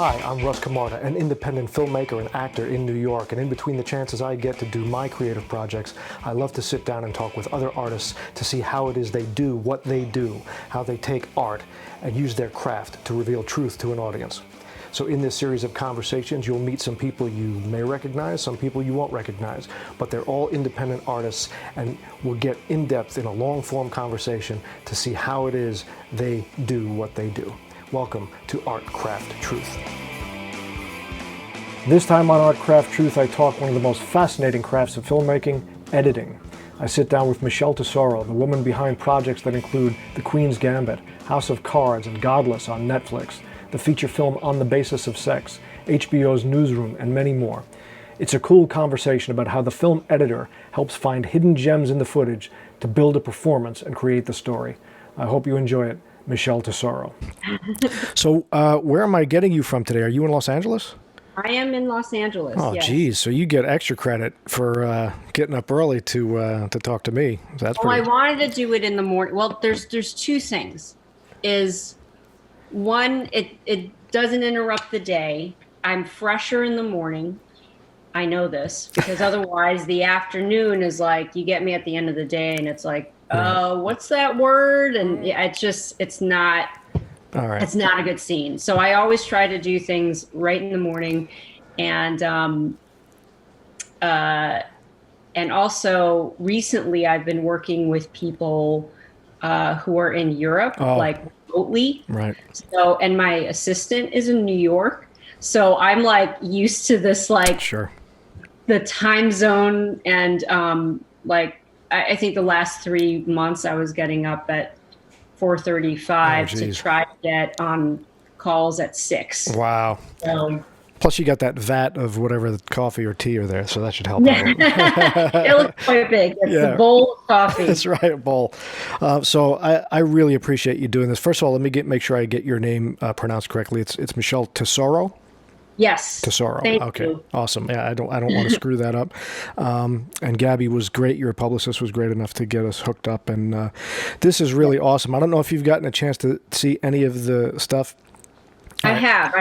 Hi, I'm Russ Camarda, an independent filmmaker and actor in New York, and in between the chances I get to do my creative projects, I love to sit down and talk with other artists to see how it is they do what they do, how they take art and use their craft to reveal truth to an audience. So in this series of conversations, you'll meet some people you may recognize, some people you won't recognize, but they're all independent artists, and we'll get in depth in a long-form conversation to see how it is they do what they do. Welcome to Art Craft Truth. This time on Art Craft Truth, I talk one of the most fascinating crafts of filmmaking, editing. I sit down with Michelle Tesoro, the woman behind projects that include The Queens Gambit, House of Cards, and Godless on Netflix, the feature film On the Basis of Sex, HBO's Newsroom, and many more. It's a cool conversation about how the film editor helps find hidden gems in the footage to build a performance and create the story. I hope you enjoy it. Michelle Tesoro. So where am I getting you from today? Are you in Los Angeles? I am in Los Angeles. Oh, yes. Geez. So you get extra credit for getting up early to talk to me. That's I wanted to do it in the morning. Well, there's two things. Is one, it doesn't interrupt the day. I'm fresher in the morning. I know this because otherwise the afternoon is like, you get me at the end of the day and it's like, what's that word? And yeah, it's not a good scene. So I always try to do things right in the morning. And also recently I've been working with people who are in Europe, like remotely. Right. So, and my assistant is in New York. So I'm like used to this, like the time zone. And I think the last 3 months I was getting up at 4:35 to try to get on calls at 6. Wow. Plus you got that vat of whatever the coffee or tea are there, so that should help out. It looks quite big. It's a bowl of coffee. That's right, a bowl. So I really appreciate you doing this. First of all, let me make sure I get your name pronounced correctly. It's Michelle Tesoro? Yes. Tesoro. Thank you. Awesome. Yeah, I don't want to screw that up. And Gabby was great. Your publicist was great enough to get us hooked up. And this is really awesome. I don't know if you've gotten a chance to see any of the stuff. I have.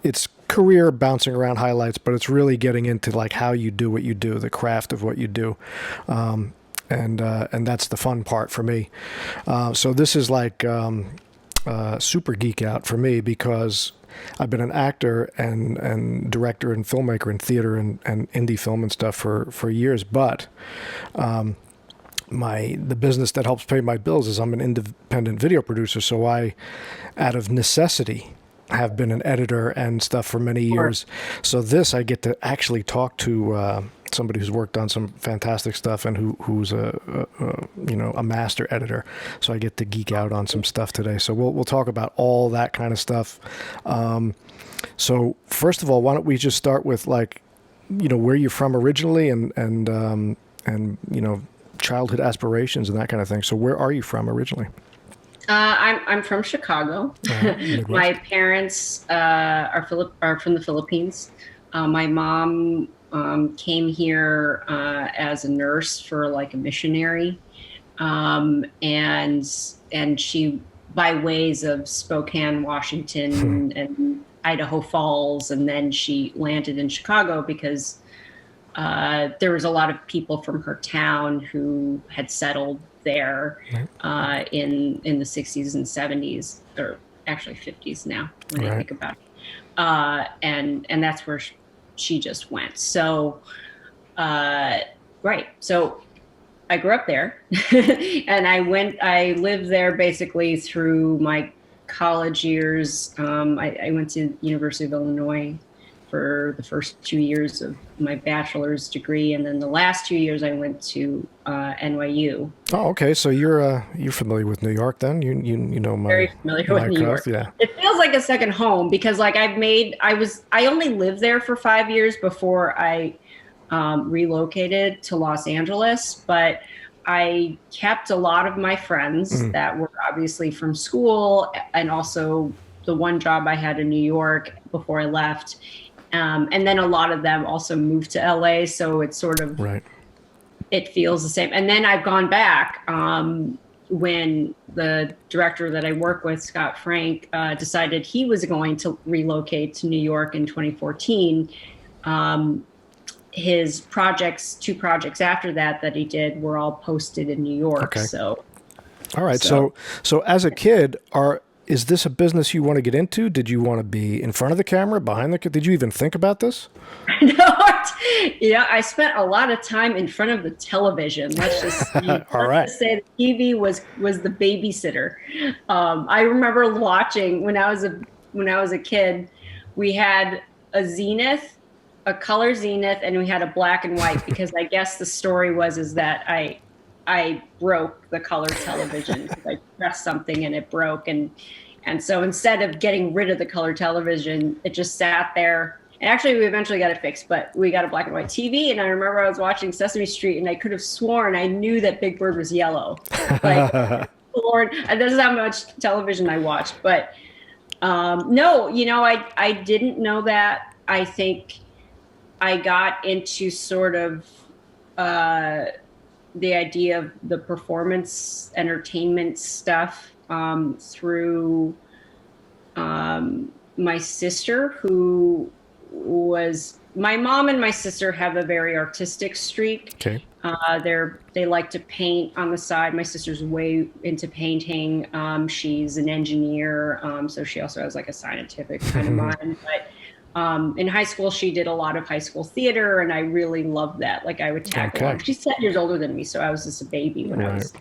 It's career bouncing around highlights, but it's really getting into like how you do what you do, the craft of what you do. And that's the fun part for me. So this is like super geek out for me because I've been an actor and director and filmmaker in theater and indie film and stuff for years, but the business that helps pay my bills is I'm an independent video producer, so I, out of necessity, have been an editor and stuff for many years. So this, I get to actually talk to somebody who's worked on some fantastic stuff and who's a master editor. So I get to geek out on some stuff today. So we'll talk about all that kind of stuff. So first of all, why don't we just start with where you're from originally and childhood aspirations and that kind of thing. So where are you from originally? I'm from Chicago. My parents are from the Philippines. My mom came here as a nurse for like a missionary, and she by ways of Spokane, Washington, and Idaho Falls, and then she landed in Chicago because there was a lot of people from her town who had settled there in the 60s and 70s, or actually 50s now when I think about it. And that's where she just went. So, So I grew up there and I lived there basically through my college years. I went to University of Illinois for the first 2 years of my bachelor's degree, and then the last 2 years I went to NYU. Oh, okay. So you're familiar with New York then? You know very familiar with New York. Yeah. It feels like a second home because I only lived there for 5 years before I relocated to Los Angeles, but I kept a lot of my friends that were obviously from school, and also the one job I had in New York before I left. And then a lot of them also moved to LA. So it's sort of, it feels the same. And then I've gone back when the director that I work with, Scott Frank, decided he was going to relocate to New York in 2014, his projects, 2 projects after that he did, were all posted in New York. Okay. So, All right. So as a kid, is this a business you want to get into? Did you want to be in front of the camera, behind the? Did you even think about this? no, I spent a lot of time in front of the television. Let's just All right. say the TV was the babysitter. I remember watching when I was a kid. We had a Zenith, a color Zenith, and we had a black and white, because I guess the story is that I broke the color television because I pressed something and it broke, and so instead of getting rid of the color television, it just sat there. And actually, we eventually got it fixed, but we got a black and white TV. And I remember I was watching Sesame Street, and I could have sworn I knew that Big Bird was yellow. Like, Lord, this is how much television I watched. But no, I didn't know that. I think I got into sort of the idea of the performance entertainment stuff through my sister, who was, my mom and my sister have a very artistic streak. Okay. They like to paint on the side. My sister's way into painting. She's an engineer, so she also has like a scientific kind of mind. But in high school, she did a lot of high school theater, and I really loved that. Like, I would tag along. She's 10 years older than me, so I was just a baby when I was,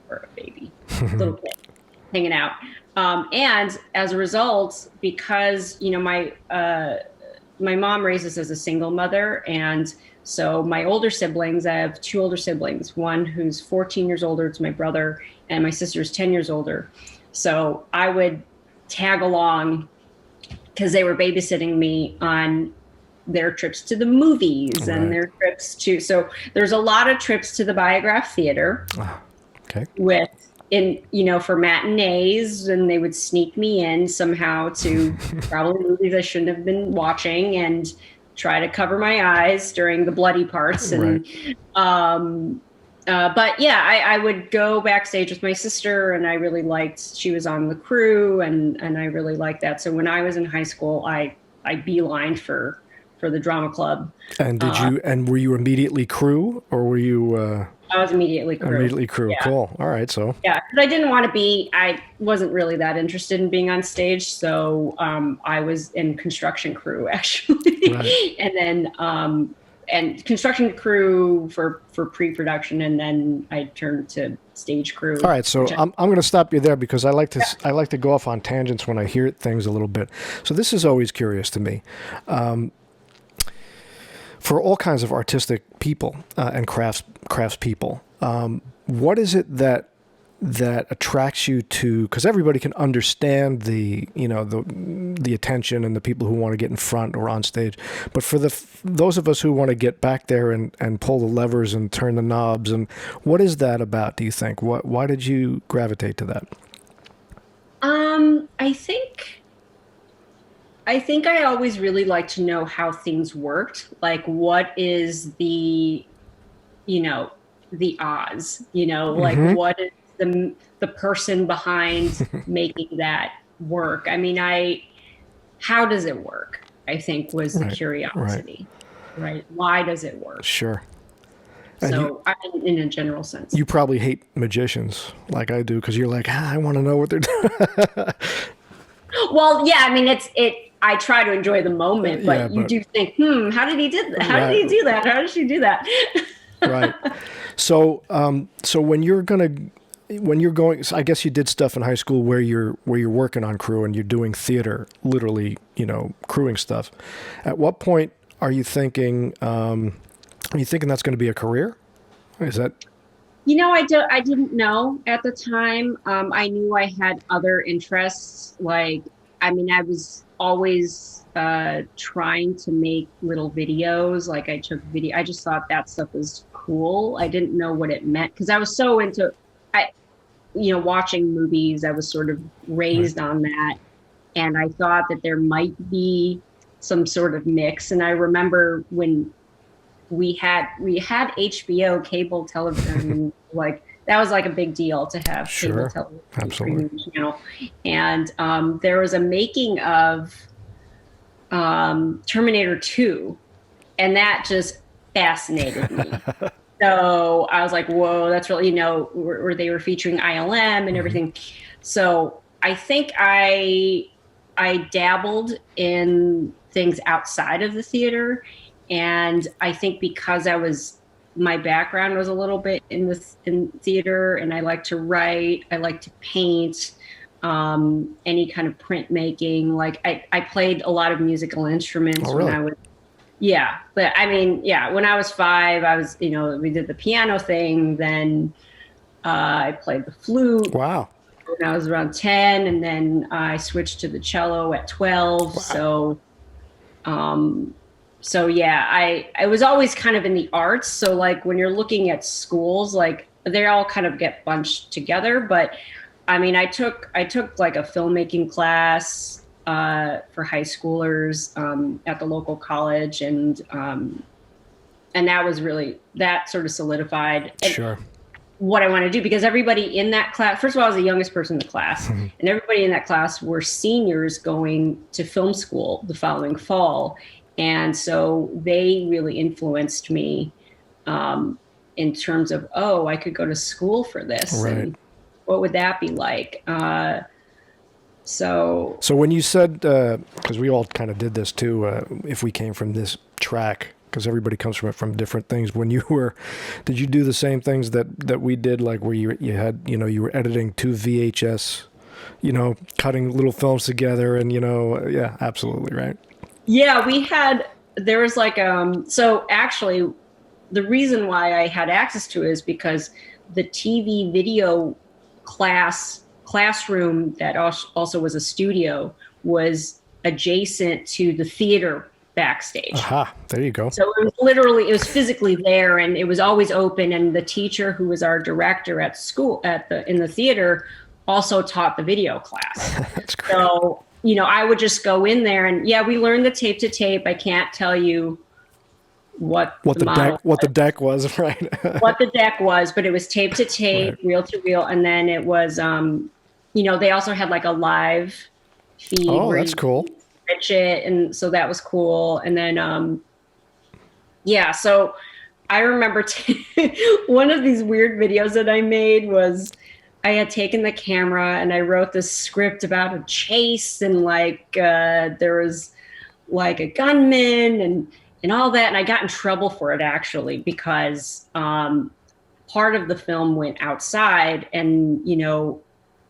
or a baby, little kid, hanging out. And as a result, because my mom raised us as a single mother, and so my older siblings, I have 2 older siblings, one who's 14 years older, it's my brother, and my sister's 10 years older. So I would tag along because they were babysitting me on their trips to the movies and their trips to, so there's a lot of trips to the Biograph Theater for matinees, and they would sneak me in somehow to probably movies I shouldn't have been watching, and try to cover my eyes during the bloody parts. And but yeah, I would go backstage with my sister, and I really liked, she was on the crew, and I really liked that. So when I was in high school, I beelined for the drama club. And were you immediately crew, or were you I was immediately crew. Immediately crew. Yeah. Cool. All right. So yeah, because I wasn't really that interested in being on stage. So I was in construction crew, actually. Right. And then and construction crew for pre-production, and then I turned to stage crew. All right, so I'm going to stop you there, because I like to go off on tangents when I hear things a little bit. So this is always curious to me. For all kinds of artistic people and crafts people, what is it that attracts you to? Because everybody can understand the attention and the people who want to get in front or on stage, but for those of us who want to get back there and pull the levers and turn the knobs, and what is that about? Do you think? Why did you gravitate to that? I think I always really liked to know how things worked. Like, what is the odds, like what is the person behind making that work? I mean, how does it work? I think was the curiosity, right? Why does it work? Sure. So in a general sense. You probably hate magicians like I do, because you're like, I want to know what they're doing. Well, yeah, I mean, I try to enjoy the moment, but you do think, how did he do that? How did he do that? How did she do that? Right. So when you're going, so I guess you did stuff in high school where you're working on crew and you're doing theater, literally, crewing stuff. At what point are you thinking that's going to be a career? Is that? I didn't know at the time. I knew I had other interests. Like, I mean, I was always trying to make little videos. Like, I took video. I just thought that stuff was cool. I didn't know what it meant, because I was so into, watching movies. I was sort of raised on that, and I thought that there might be some sort of mix. And I remember when we had HBO cable television, like that was like a big deal to have cable Sure. television Absolutely. premium channel. And there was a making of Terminator 2, and that just fascinated me. So I was like, whoa, that's really, where they were featuring ILM and everything. So I think I dabbled in things outside of the theater. And I think because my background was a little bit in theater, and I like to write, I like to paint, any kind of printmaking. Like I played a lot of musical instruments Oh, really? when I was, yeah. But I mean, yeah, when I was 5, I was, we did the piano thing. Then I played the flute Wow. when I was around 10, and then I switched to the cello at 12. Wow. So yeah, I was always kind of in the arts. So like when you're looking at schools, like they all kind of get bunched together. But I mean, I took like a filmmaking class for high schoolers at the local college, and that was really, that sort of solidified Sure. what I want to do, because everybody in that class, first of all, I was the youngest person in the class, and everybody in that class were seniors going to film school the following fall. And so they really influenced me in terms of, oh, I could go to school for this. Right. And what would that be like? So when you said, because we all kind of did this too, if we came from this track, because everybody comes from it from different things. When you were, did you do the same things that we did, like where you had, you were editing 2 VHS, cutting little films together, and yeah, absolutely, right. yeah, there was like, so actually the reason why I had access to it is because the TV video classroom that also was a studio was adjacent to the theater backstage. Aha, there you go. So it was physically there, and it was always open. And the teacher who was our director at school in the theater also taught the video class. That's great. So, I would just go in there, and yeah, we learned the tape to tape. I can't tell you what the deck was, right? what the deck was, but it was tape to tape, Right. reel to reel. And then it was, they also had like a live feed. Oh, where that's you cool. switch it, and so that was cool. And then, yeah, so I remember one of these weird videos that I made was I had taken the camera and I wrote this script about a chase, and like there was like a gunman and all that. And I got in trouble for it, actually, because part of the film went outside, and,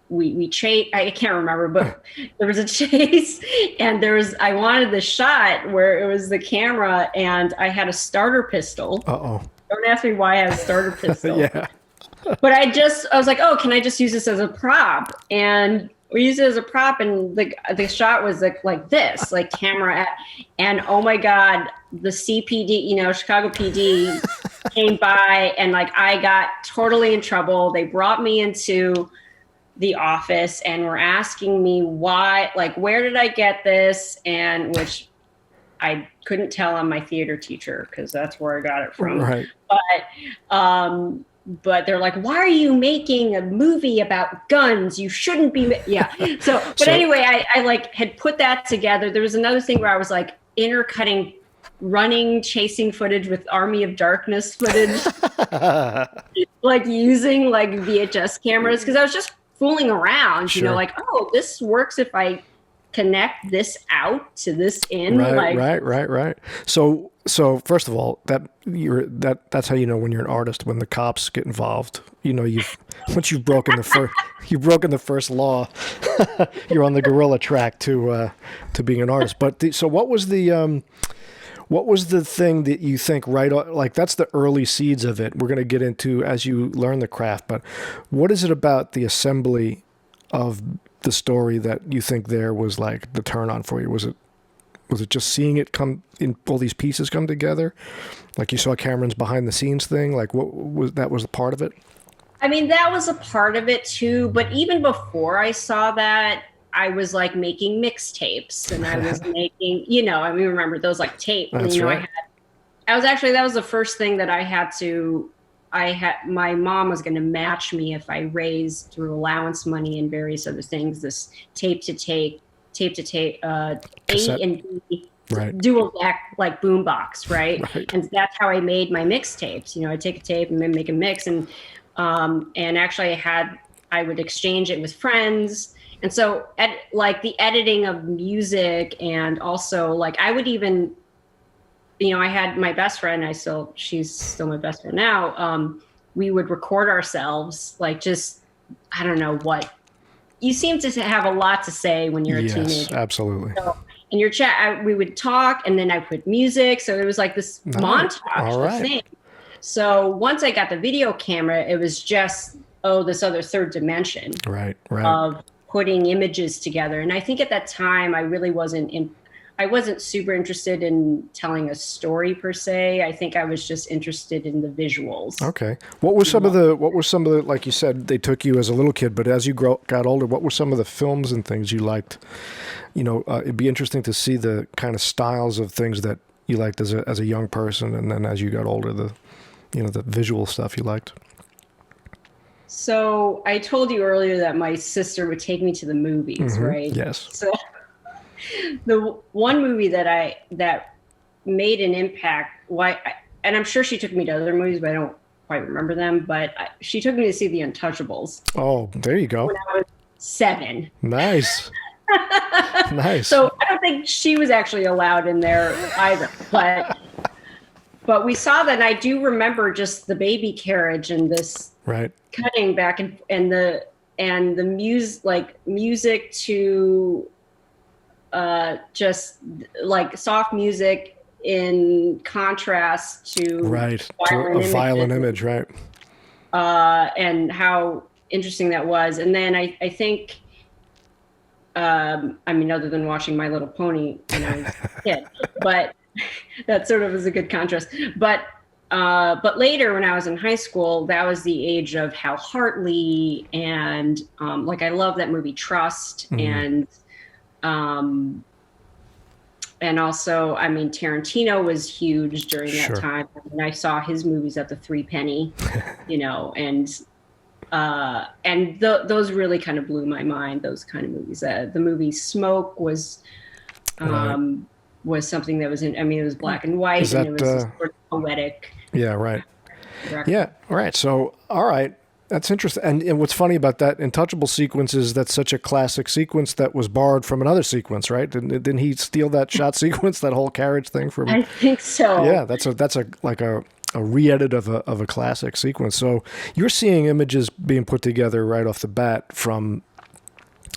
we chased, I can't remember, but there was a chase, and I wanted the shot where it was the camera, and I had a starter pistol. Uh-oh. Don't ask me why I had a starter pistol. Yeah. But I was like, oh, can I just use this as a prop? And we used it as a prop, and the shot was like this, like camera at, and oh my God, the CPD, Chicago PD came by, and like I got totally in trouble. They brought me into the office and were asking me why, like, where did I get this? And which I couldn't tell on my theater teacher, because that's where I got it from. Right. But they're like, why are you making a movie about guns? You shouldn't be. Yeah. But anyway, I like had put that together. There was another thing where I was like intercutting running chasing footage with Army of Darkness footage, like using like VHS cameras, because I was just fooling around, Sure. like, oh, this works if I connect this out to this in. Right. So first of all, that's how you know when you're an artist, when the cops get involved. Once you've broken the first law, you're on the guerrilla track to being an artist. But so what was the thing that you think, right, like that's the early seeds of it? We're going to get into as you learn the craft, but what is it about the assembly of the story that you think there was like the turn on for you? Was it just seeing it come in, all these pieces come together? Like you saw Cameron's behind the scenes thing, like what was a part of it? I mean, that was a part of it too, but even before I saw that, I was like making mixtapes, and I was making, remember those like tape. That's and, right. that was the first thing that I had to my mom was going to match me if I raised through allowance money and various other things, this tape to tape, A Cassette. and B Right. dual deck like boombox, right? Right. And that's how I made my mixtapes. You know, I'd take a tape and then make a mix, and actually I would exchange it with friends. And so like the editing of music, and also like I would even, you know, I had my best friend, she's still my best friend now. We would record ourselves, like just, I don't know what, you seem to have a lot to say when you're a teenager. Absolutely. So in your chat, we would talk, and then I put music. So it was like this montage of things. So once I got the video camera, it was just, this other third dimension of putting images together. And I think at that time, I really I wasn't super interested in telling a story per se. I think I was just interested in the visuals. Okay. What were some of the, like you said, they took you as a little kid, but as you got older, what were some of the films and things you liked? You know, it'd be interesting to see the kind of styles of things that you liked as a young person, and then as you got older, the visual stuff you liked. So I told you earlier that my sister would take me to the movies, right? Yes. So the one movie that made an impact, and I'm sure she took me to other movies, but I don't quite remember them, but she took me to see the Untouchables. Oh, there you go. When I was 7. Nice. Nice. So I don't think she was actually allowed in there either, but we saw that, and I do remember just the baby carriage and this cutting back and the music to just like soft music in contrast to a violent image, right? And how interesting that was. And then I think, I mean, other than watching My Little Pony when I was a kid, but that sort of is a good contrast. But later, when I was in high school, that was the age of Hal Hartley, and like I love that movie Trust, and also, I mean, Tarantino was huge during that time. I mean, I saw his movies at the Three Penny, you know, and those really kind of blew my mind. Those kind of movies. The movie Smoke was something that was in. I mean, it was black and white, and it was sort of poetic. Yeah. Right. Yeah. Right. So, all right. That's interesting. And what's funny about that Untouchable sequence is that's such a classic sequence that was borrowed from another sequence, right? Didn't he steal that shot sequence, that whole carriage thing from? I think so. Yeah, that's like a re-edit of a classic sequence. So you're seeing images being put together right off the bat from.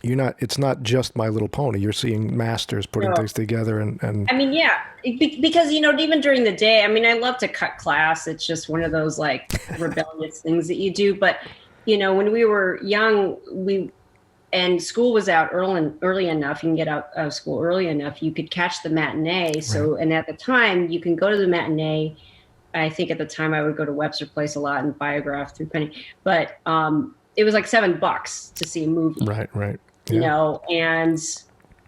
It's not just My Little Pony. You're seeing masters putting things together, and I mean, yeah, because even during the day, I mean, I love to cut class. It's just one of those like rebellious things that you do. But when we were young, and school was out early enough. You can get out of school early enough. You could catch the matinee. So, and at the time, you can go to the matinee. I think at the time I would go to Webster Place a lot and Biograph through Penny, but it was like $7 to see a movie. Right. Yeah. And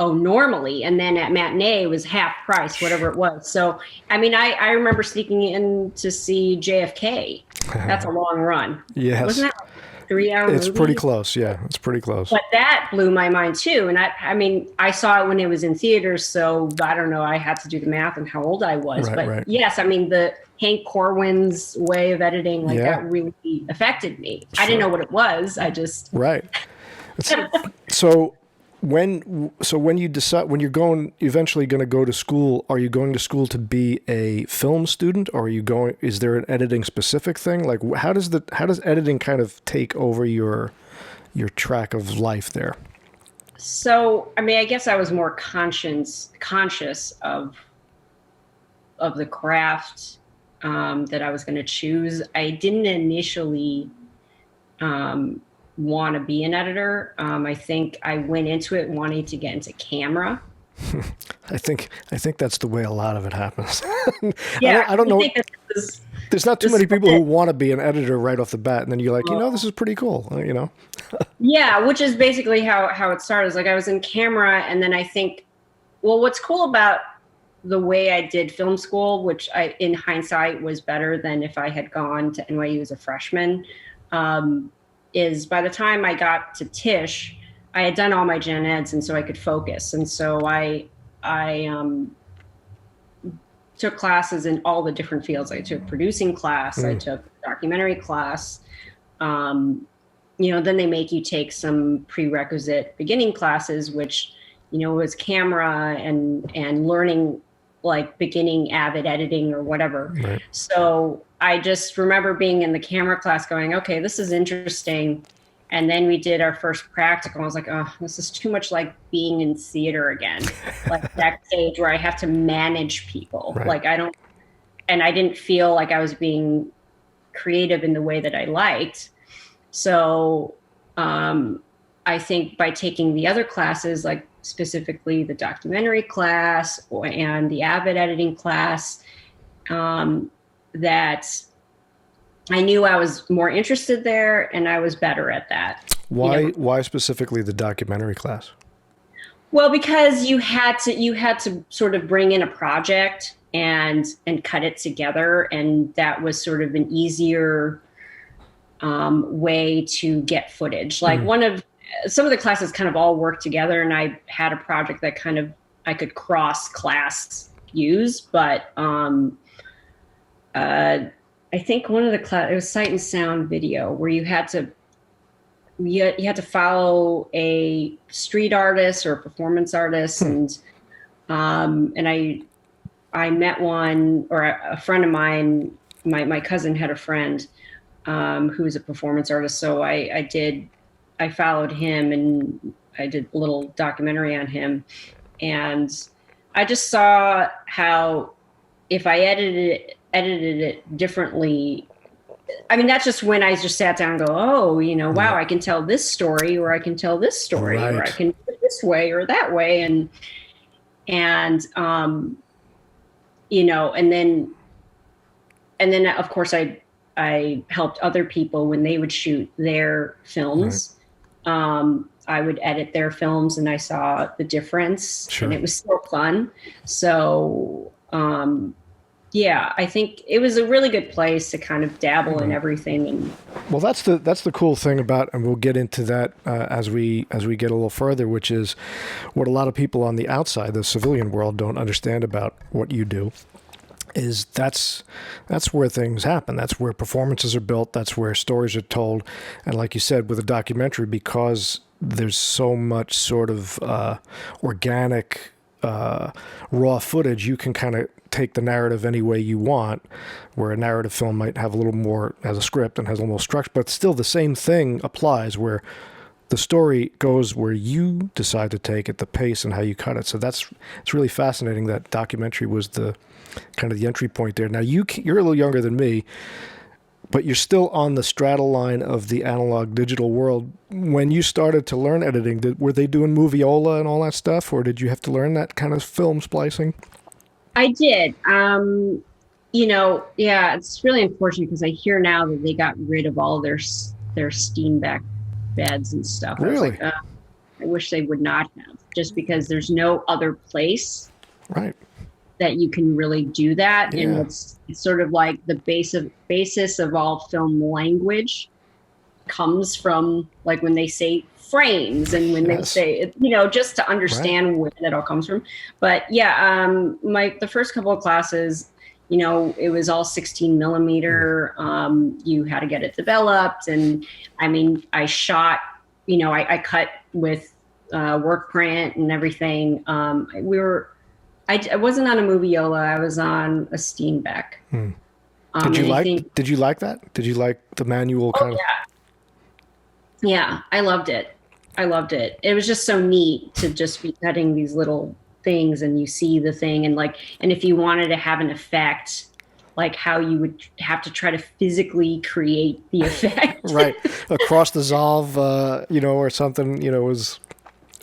normally, and then at matinee it was half price, whatever it was. So, I mean, I remember sneaking in to see JFK. That's a long run. Yes. Wasn't that like 3 hours? It's pretty close. Yeah, it's pretty close. But that blew my mind too. And I mean, I saw it when it was in theaters, so I don't know. I had to do the math on how old I was. Yes, I mean, the Hank Corwin's way of editing, that really affected me. Sure. I didn't know what it was. I just So when you decide, when you're eventually going to go to school, are you going to school to be a film student, or is there an editing specific thing? Like how does editing kind of take over your track of life there? So, I mean, I guess I was more conscious of the craft that I was going to choose. I didn't initially want to be an editor. I think I went into it wanting to get into camera. I think that's the way a lot of it happens. Yeah, I don't know. There's not too many people who want to be an editor right off the bat, and then you're like, this is pretty cool, Yeah, which is basically how it started. Like I was in camera, and then I think, well, what's cool about the way I did film school, which in hindsight was better than if I had gone to NYU as a freshman, is by the time I got to Tisch, I had done all my gen eds, and so I could focus. And so I took classes in all the different fields. I took producing class, I took documentary class. Then they make you take some prerequisite beginning classes, which, was camera and learning like beginning Avid editing or whatever. Right. So I just remember being in the camera class going, okay, this is interesting. And then we did our first practical. I was like, oh, this is too much like being in theater again, like backstage where I have to manage people. Right. Like I didn't feel like I was being creative in the way that I liked. So I think by taking the other classes, like specifically the documentary class and the Avid editing class, that I knew I was more interested there and I was better at that. Why specifically the documentary class? Well, because you had to sort of bring in a project and cut it together, and that was sort of an easier way to get footage. Like some of the classes kind of all worked together, and I had a project that kind of I could cross class use, but I think one of the class, it was sight and sound video, where you had to follow a street artist or a performance artist, and I met one, or a friend of mine, my cousin had a friend who was a performance artist, so I followed him and I did a little documentary on him, and I just saw how if I edited it differently. I mean, that's just when I just sat down and go, oh, wow, I can tell this story, or I can tell this story, right. or I can do it this way or that way. And then of course I helped other people when they would shoot their films. Right. I would edit their films and I saw the difference. Sure. And it was still fun. So, I think it was a really good place to kind of dabble in everything. And well, that's the cool thing about, and we'll get into that as we get a little further, which is what a lot of people on the outside, the civilian world, don't understand about what you do. Is that's where things happen. That's where performances are built. That's where stories are told. And like you said, with a documentary, because there's so much sort of organic, raw footage, you can kind of take the narrative any way you want, where a narrative film might have a little more, has a script and has a little more structure, but still the same thing applies, where the story goes where you decide to take it, the pace and how you cut it. So it's really fascinating that documentary was the kind of the entry point there. Now you're a little younger than me, but you're still on the straddle line of the analog digital world. When you started to learn editing, were they doing Moviola and all that stuff, or did you have to learn that kind of film splicing? I did. It's really unfortunate because I hear now that they got rid of all their Steenbeck beds and stuff. Really? I wish they would not have, just because there's no other place. Right. That you can really do that. Yeah. And it's sort of like the basis of all film language comes from, like, when they say frames and when they say it, just to understand where that all comes from. But the first couple of classes, it was all 16 millimeter. You had to get it developed. And I mean, I shot, I cut with work print and everything. I wasn't on a Moviola. I was on a Steenbeck. Did you like that? Did you like the manual kind of? Yeah, I loved it. It was just so neat to just be cutting these little things, and you see the thing, and if you wanted to have an effect, like how you would have to try to physically create the effect. Right. A cross dissolve, or something, was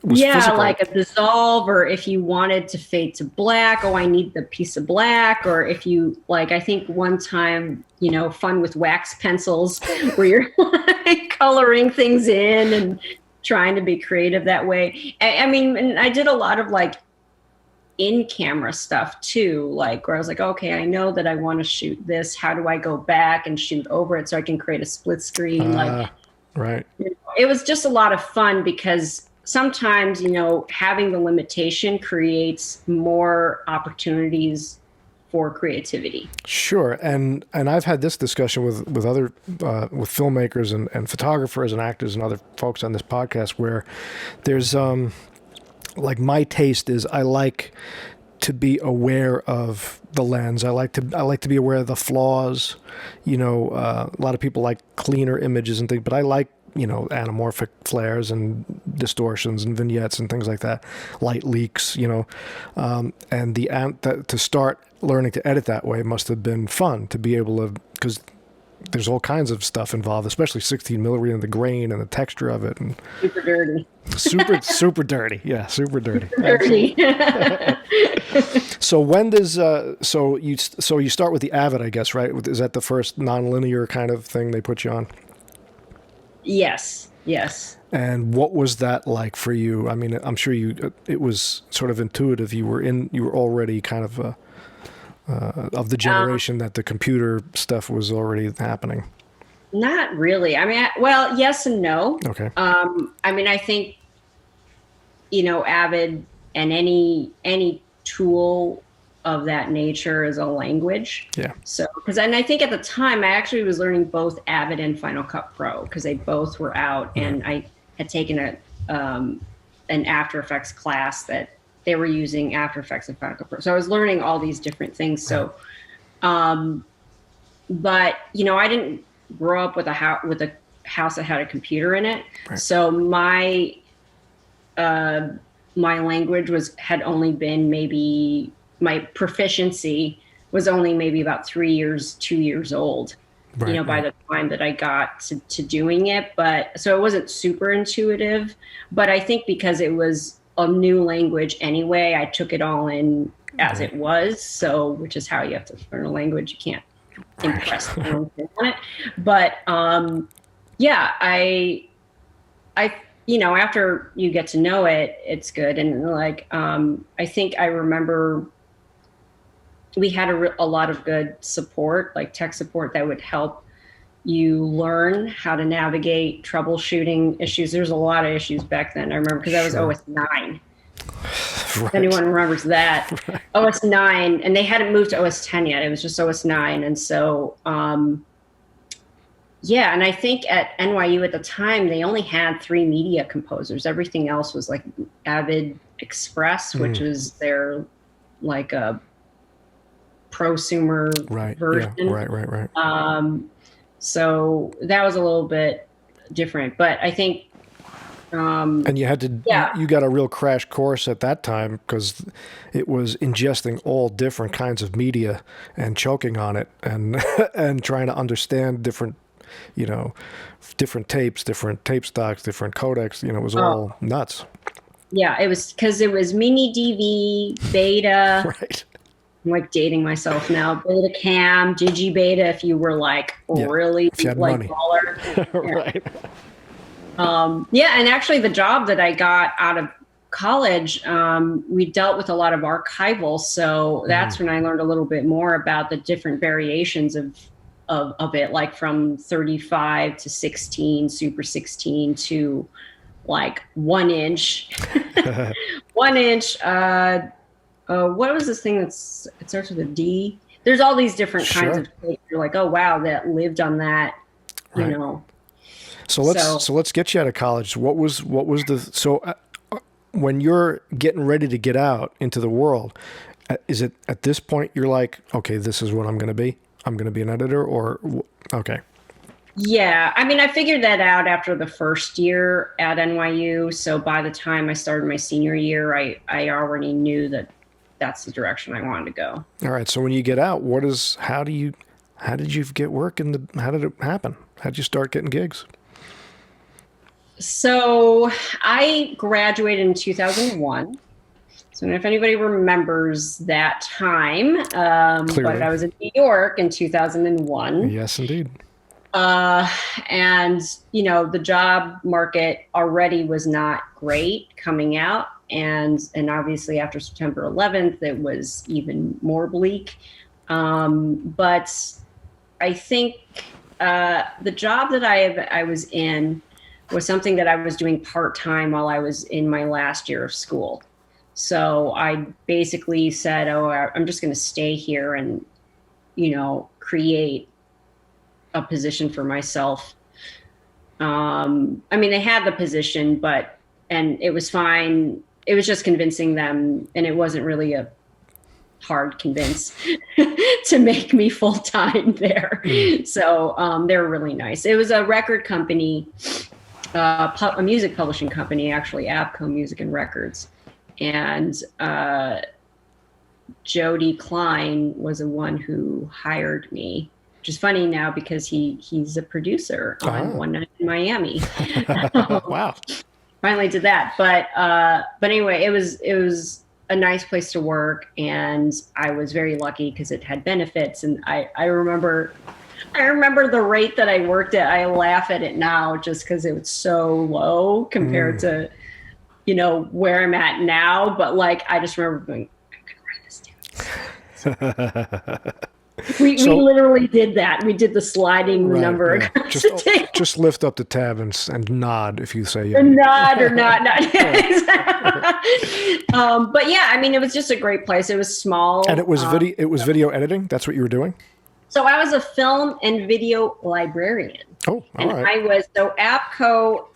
physical. Like a dissolve, or if you wanted to fade to black, I need the piece of black, or if you I think one time, fun with wax pencils where you're coloring things in and trying to be creative that way. I mean, and I did a lot of in-camera stuff too, like where I was like, okay, I know that I want to shoot this. How do I go back and shoot over it so I can create a split screen? Right. It was just a lot of fun because sometimes, having the limitation creates more opportunities for creativity. Sure, and I've had this discussion with other with filmmakers and photographers and actors and other folks on this podcast where there's like my taste is I like to be aware of the lens. I like to be aware of the flaws. A lot of people like cleaner images and things, but I like anamorphic flares and distortions and vignettes and things like that, light leaks. And to start learning to edit that way must have been fun to be able to, because there's all kinds of stuff involved, especially 16 millimeter and the grain and the texture of it, and super dirty. super dirty. Yeah, super dirty. Super dirty. So when does so you start with the Avid, I guess, right? Is that the first nonlinear kind of thing they put you on? Yes. And what was that like for you? I mean, I'm sure it was sort of intuitive. You were already kind of the generation that the computer stuff was already happening. Not really. I mean, well, yes and no. Okay. I mean, I think, Avid and any tool of that nature is a language. Yeah. So, and I think at the time I actually was learning both Avid and Final Cut Pro because they both were out, and I had taken an After Effects class that they were using After Effects and Final Cut Pro. So I was learning all these different things. So, but I didn't grow up with a house that had a computer in it. Right. So my language had only been maybe, my proficiency was only maybe about 2 years old, right, by the time that I got to doing it. But so it wasn't super intuitive, but I think because it was a new language anyway, I took it all in as it was. So, which is how you have to learn a language. You can't impress them on it. But after you get to know it, it's good. And I think I remember we had a lot of good support, like tech support that would help you learn how to navigate troubleshooting issues. There's a lot of issues back then. I remember because I was OS 9. Right. If anyone remembers that. Right. OS 9, and they hadn't moved to OS 10 yet. It was just OS 9. And so, and I think at NYU at the time, they only had 3 media composers. Everything else was like Avid Express, which was their like a prosumer version. Yeah. Right. So that was a little bit different, but I think and you had to you got a real crash course at that time because it was ingesting all different kinds of media and choking on it and and trying to understand different different tapes, different tape stocks, different codecs. It was all nuts. Yeah, it was because it was mini DV, beta. Right. I'm like dating myself now. Beta cam, digi beta. If you were really if you had money. Baller. Right. And actually, the job that I got out of college, we dealt with a lot of archival. So that's when I learned a little bit more about the different variations of it, like from 35 to 16, Super 16 to like 1 inch, 1 inch. What was this thing it starts with a D? There's all these different kinds of things. You're like, oh wow, that lived on that, So let's get you out of college. What was when you're getting ready to get out into the world? Is it at this point you're like, okay, this is what I'm going to be? I'm going to be an editor, or okay? Yeah, I mean, I figured that out after the first year at NYU. So by the time I started my senior year, I already knew that that's the direction I wanted to go. All right. So when you get out, how did you get work how did it happen? How did you start getting gigs? So I graduated in 2001. So if anybody remembers that time, but I was in New York in 2001. Yes, indeed. And, the job market already was not great coming out. and obviously after September 11th, it was even more bleak. But I think the job that I was in was something that I was doing part-time while I was in my last year of school. So I basically said, oh, I'm just going to stay here and, create a position for myself. I mean, they had the position, and it was fine. It was just convincing them, and it wasn't really a hard convince to make me full-time there. So they were really nice. It was a record company, a music publishing company, actually, Abco Music and Records. And Jody Klein was the one who hired me, which is funny now because he's a producer on One Night in Miami. Wow. Finally did that. But anyway, it was a nice place to work, and I was very lucky because it had benefits. And I remember the rate that I worked at. I laugh at it now just because it was so low compared to where I'm at now. But like, I just remember going, I'm gonna write this down. We literally did that. We did the sliding number. Yeah. Just lift up the tab and nod if you say or nod or not. But yeah, I mean, it was just a great place. It was small, and it was video editing. That's what you were doing. So I was a film and video librarian. Oh, all right. I was Abco,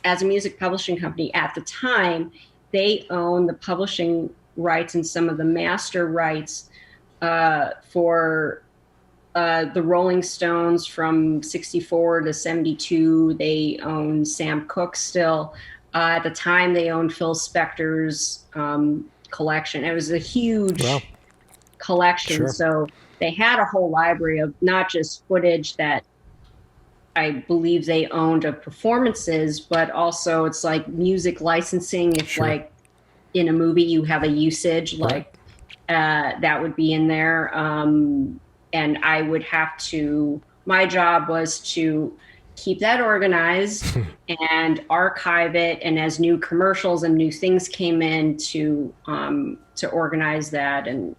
as a music publishing company at the time, they own the publishing rights and some of the master rights for the Rolling Stones from 64 to 72. They own Sam Cooke still. At the time, they owned Phil Spector's collection. It was a huge collection. Sure. So they had a whole library of not just footage that I believe they owned of performances, but also it's like music licensing. If like in a movie you have a usage, like that would be in there. And I would have to, my job was to keep that organized and archive it. And as new commercials and new things came in, to organize that and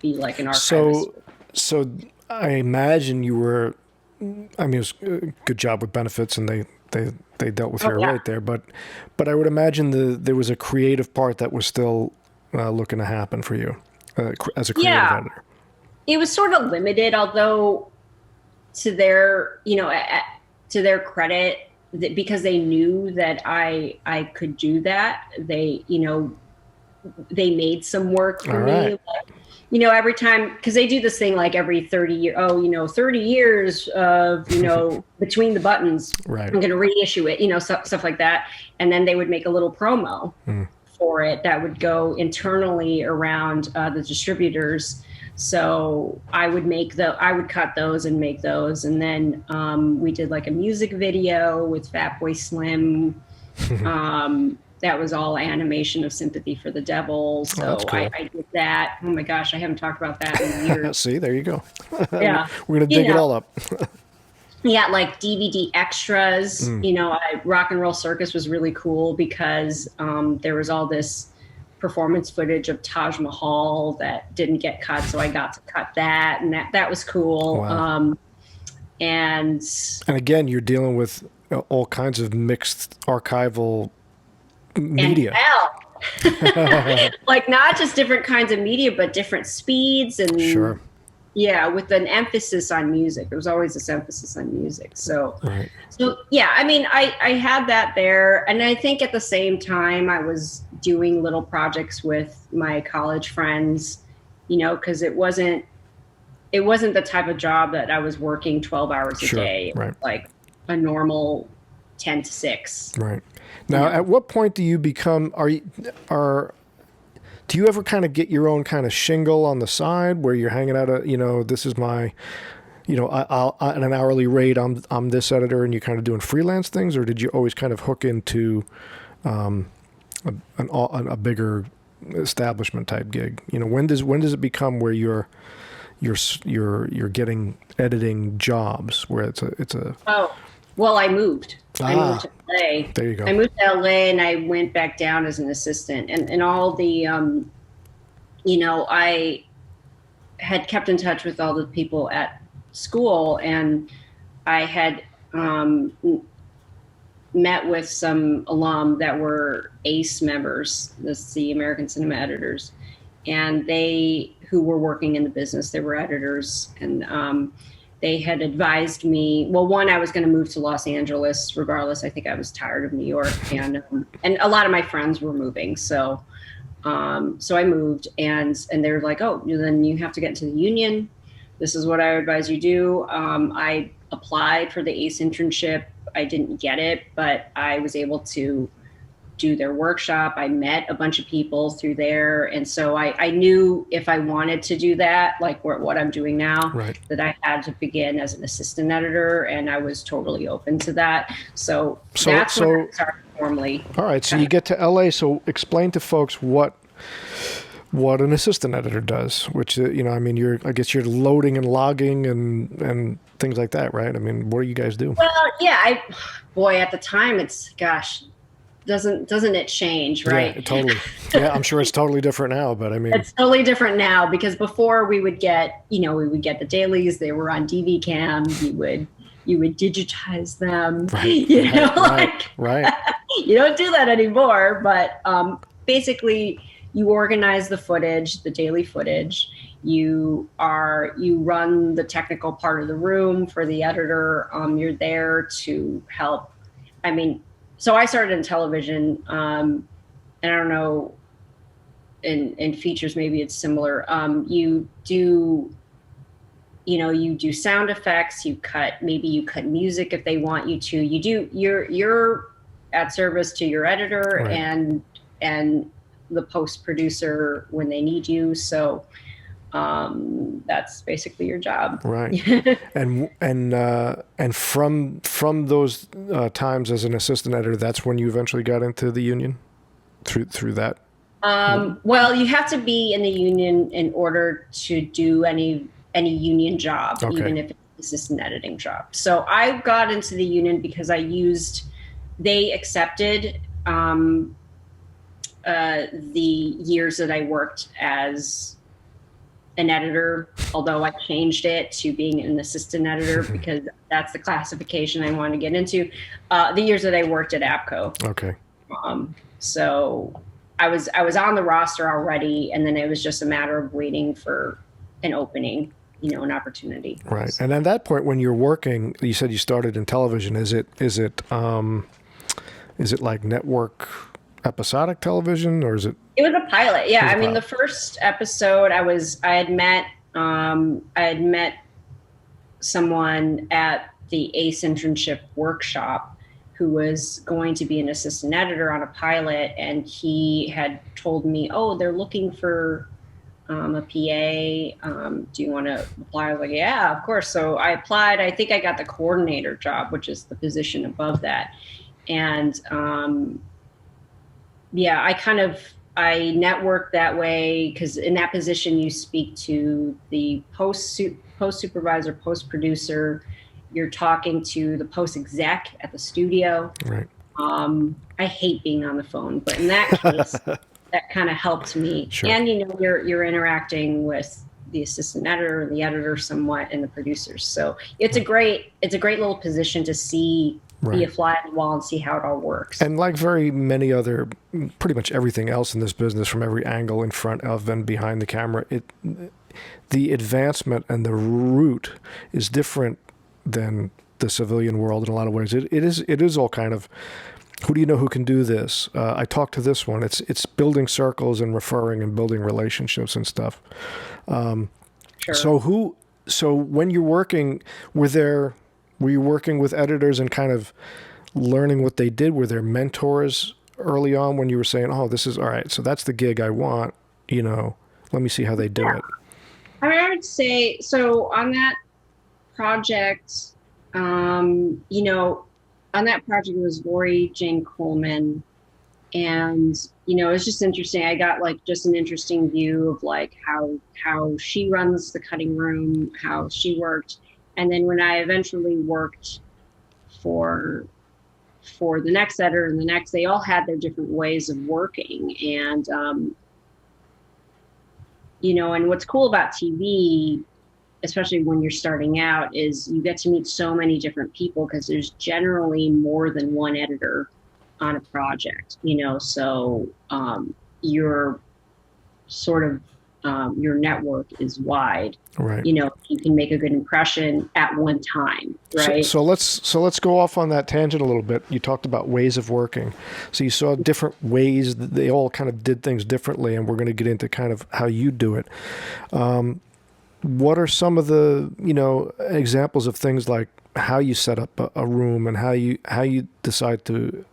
be like an archivist. So I imagine you were, I mean, it was a good job with benefits, and they dealt with her right there. But I would imagine there was a creative part that was still looking to happen for you as a creative editor. It was sort of limited, although to their credit, because they knew that I could do that, they made some work for me. Every time, because they do this thing like every 30 years, 30 years of, between the buttons, I'm going to reissue it, stuff like that. And then they would make a little promo for it that would go internally around the distributors. So I would cut those and make those. And then we did like a music video with Fatboy Slim. That was all animation of Sympathy for the Devil. So cool. I did that. Oh my gosh, I haven't talked about that in years. See, there you go. Yeah. We're going to dig it all up. Yeah, like DVD extras. Rock and Roll Circus was really cool because there was all this performance footage of Taj Mahal that didn't get cut. So I got to cut that, and that was cool. Wow. And again, you're dealing with all kinds of mixed archival media. Like not just different kinds of media, but different speeds and with an emphasis on music. There was always this emphasis on music. So yeah, I mean, I had that there, and I think at the same time I was doing little projects with my college friends, because it wasn't the type of job that I was working 12 hours a day. It was like a normal 10 to 6. Right. Now, at what point do you become, do you ever kind of get your own kind of shingle on the side where you're hanging out this is my, I'll at an hourly rate, I'm this editor, and you're kind of doing freelance things, or did you always kind of hook into a bigger establishment type gig? When does it become where you're getting editing jobs where it's a well, I moved. I moved Ah, to LA. there you I go. moved to LA and I went back down as an assistant, and all the I had kept in touch with all the people at school, and I had um, met with some alum that were ACE members, that's the American Cinema Editors, and they who were working in the business, they were editors, and they had advised me. Well, one, I was going to move to Los Angeles regardless. I think I was tired of New York, and a lot of my friends were moving, so I moved, and they were like, "Oh, then you have to get into the union. This is what I advise you do." I applied for the ACE internship. I didn't get it, but I was able to do their workshop. I met a bunch of people through there, and so I knew if I wanted to do that, like what I'm doing now, Right. that I had to begin as an assistant editor, and I was totally open to that. So So, that's when so I started formally. all right. So you get to LA. So explain to folks what an assistant editor does. Which I mean, I guess you're loading and logging and things like that, right? I mean, what do you guys do? Well, yeah, boy, at the time, it's gosh, doesn't it change, Yeah, right? totally. Yeah, I'm sure it's totally different now, but I mean, It's totally different now because before we would get the dailies. They were on DV cam. You would digitize them. right, right. You don't do that anymore. But basically, you organize the footage, the daily footage. You run the technical part of the room for the editor. You're there to help. I mean, so I started in television, and I don't know. In features, maybe it's similar. You do sound effects. You cut music if they want you to. You're at service to your editor Right. and the post producer when they need you. So that's basically your job. Right. And from those times as an assistant editor, that's when you eventually got into the union through that. Well, you have to be in the union in order to do any union job, Okay. even if it's just an editing job. So I got into the union because they accepted the years that I worked as an editor, although I changed it to being an assistant editor because that's the classification I want to get into. The years that I worked at APCO. Okay. So I was on the roster already, and then it was just a matter of waiting for an opening, an opportunity. Right. And at that point, when you're working, you said you started in television. Is it like network episodic television, or is it? It was a pilot. Yeah. I mean, pilot. the first episode I had met someone at the ACE internship workshop who was going to be an assistant editor on a pilot. And he had told me, "Oh, they're looking for a PA. Do you want to apply?" I was like, "Yeah, of course." So I applied. I think I got the coordinator job, which is the position above that. And yeah, I networked that way because in that position you speak to the post supervisor, post producer. You're talking to the post exec at the studio. Right. I hate being on the phone, but in that case, that kind of helped me. Sure. And you're interacting with the assistant editor, the editor somewhat, and the producers. So it's a great little position to see. Be a fly on the wall and see how it all works. And like very many other, pretty much everything else in this business, from every angle in front of and behind the camera, the advancement and the route is different than the civilian world in a lot of ways. It is all kind of, who do you know who can do this? I talked to this one. It's building circles and referring and building relationships and stuff. Sure. So when you're working, were you working with editors and kind of learning what they did? Were there mentors early on when you were saying, "Oh, this is all right, so that's the gig I want, let me see how they do it"? I mean, I would say, so on that project, on that project it was Lori Jane Coleman. And, it's just interesting. I got like just an interesting view of like how she runs the cutting room, how she worked. And then when I eventually worked for for the next editor and the next, they all had their different ways of working. And, and what's cool about TV, especially when you're starting out, is you get to meet so many different people because there's generally more than one editor on a project, so your sort of your network is wide. Right. You can make a good impression at one time, right? So let's go off on that tangent a little bit. You talked about ways of working. So you saw different ways that they all kind of did things differently, and we're going to get into kind of how you do it. What are some of the, examples of things like how you set up a room and how you decide to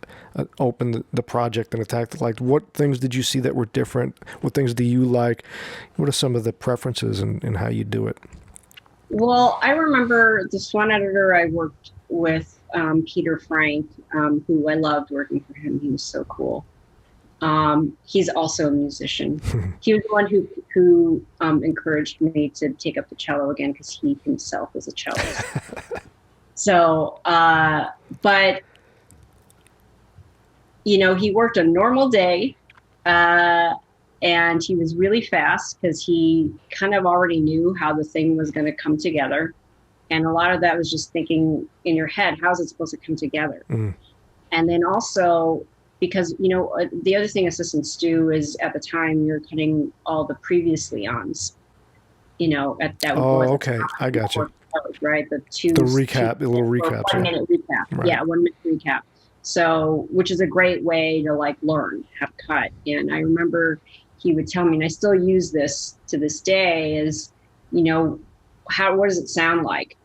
open the project and attack it? Like, what things did you see that were different? What things do you like? What are some of the preferences in how you do it? Well, I remember this one editor I worked with, Peter Frank, who I loved working for him. He was so cool. He's also a musician. He was the one who encouraged me to take up the cello again because he himself is a cellist. So, but he worked a normal day, and he was really fast because he kind of already knew how the thing was going to come together. And a lot of that was just thinking in your head, how's it supposed to come together? Mm. And then also, because, the other thing assistants do is at the time you're cutting all the previously ons, at that. Oh, okay. I got you. Right. The little recap. 1 minute recap. Right. Yeah. 1 minute recap. So, which is a great way to learn how to cut. And I remember he would tell me, and I still use this to this day, is, what does it sound like?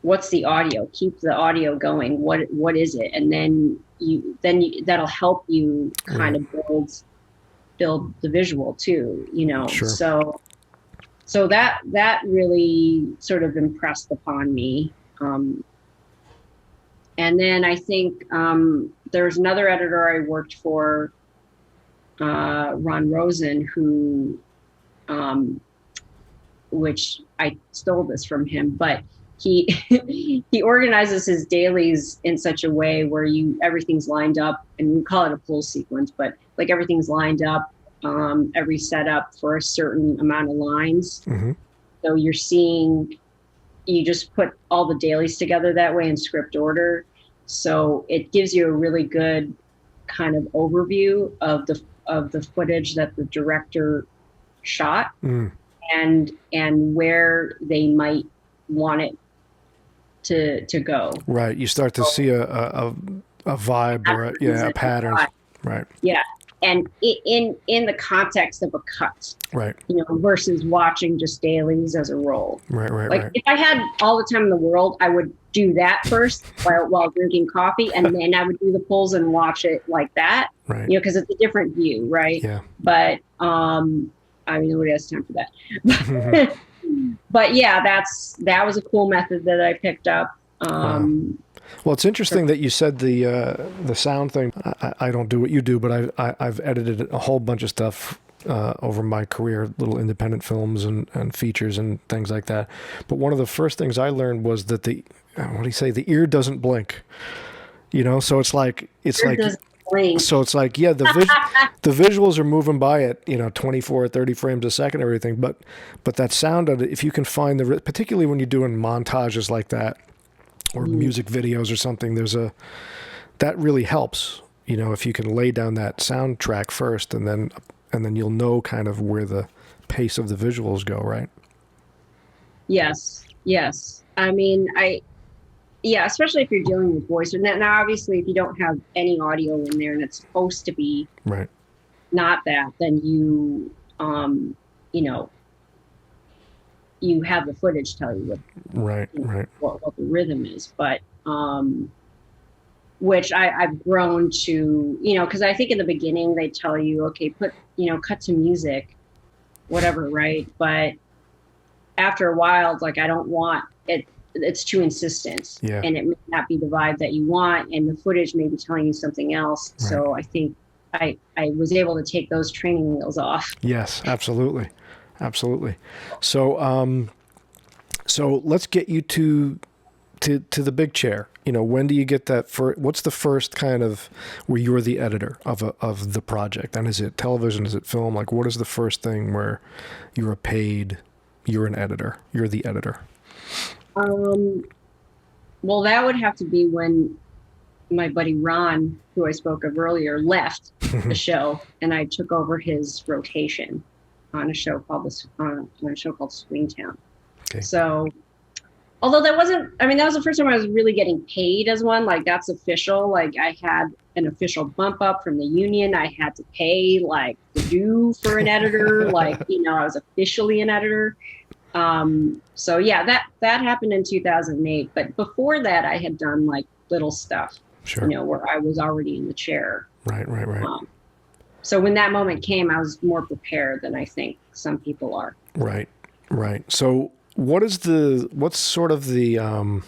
What's the audio? Keep the audio going. What is it? And then that'll help you kind of build the visual too, Sure. So that really sort of impressed upon me. And then I think there's another editor I worked for, Ron Rosen, who, which I stole this from him, but he he organizes his dailies in such a way where everything's lined up, and we call it a pull sequence, but everything's lined up, every setup for a certain amount of lines. Mm-hmm. So you just put all the dailies together that way in script order. So it gives you a really good kind of overview of the footage that the director shot, and where they might want it to go. Right. You start to see a vibe or a pattern. Right. Yeah. And in the context of a cut, right? Versus watching just dailies as a roll. Right. If I had all the time in the world, I would do that first while drinking coffee, and then I would do the pulls and watch it like that. Right. Because it's a different view, right? Yeah. But nobody has time for that. But yeah, that was a cool method that I picked up. Well, it's interesting that you said the sound thing. I don't do what you do, but I've edited a whole bunch of stuff over my career, little independent films and features and things like that. But one of the first things I learned was that the ear doesn't blink. So it's like the visuals are moving by at 24 or 30 frames a second, and everything. But that sound of it, if you can find particularly when you're doing montages like that, or music videos or something, that really helps, if you can lay down that soundtrack first, and then you'll know kind of where the pace of the visuals go, right? Yes. I mean, especially if you're dealing with voice. Now, obviously, if you don't have any audio in there and it's supposed to be right, not that, then you have the footage tell you what the rhythm is. But which I've grown to, because I think in the beginning they tell you, okay, cut to music, whatever, right? But after a while, it's like, I don't want it. It's too insistent, and it may not be the vibe that you want, and the footage may be telling you something else. Right. So I think I was able to take those training wheels off. Yes, absolutely. So let's get you to to the big chair. When do you get that? What's the first kind of where you're the editor of the project? And is it television? Is it film? Like, what is the first thing where you're an editor? You're the editor. Well, that would have to be when my buddy Ron, who I spoke of earlier, left the show, and I took over his rotation on a show called Swingtown. Okay. So, although that was the first time I was really getting paid as one. Like, that's official. Like, I had an official bump up from the union. I had to pay like the due for an editor. Like, I was officially an editor. So yeah, that happened in 2008. But before that, I had done like little stuff, sure, where I was already in the chair. Right. So when that moment came, I was more prepared than I think some people are. Right. So what's sort of the,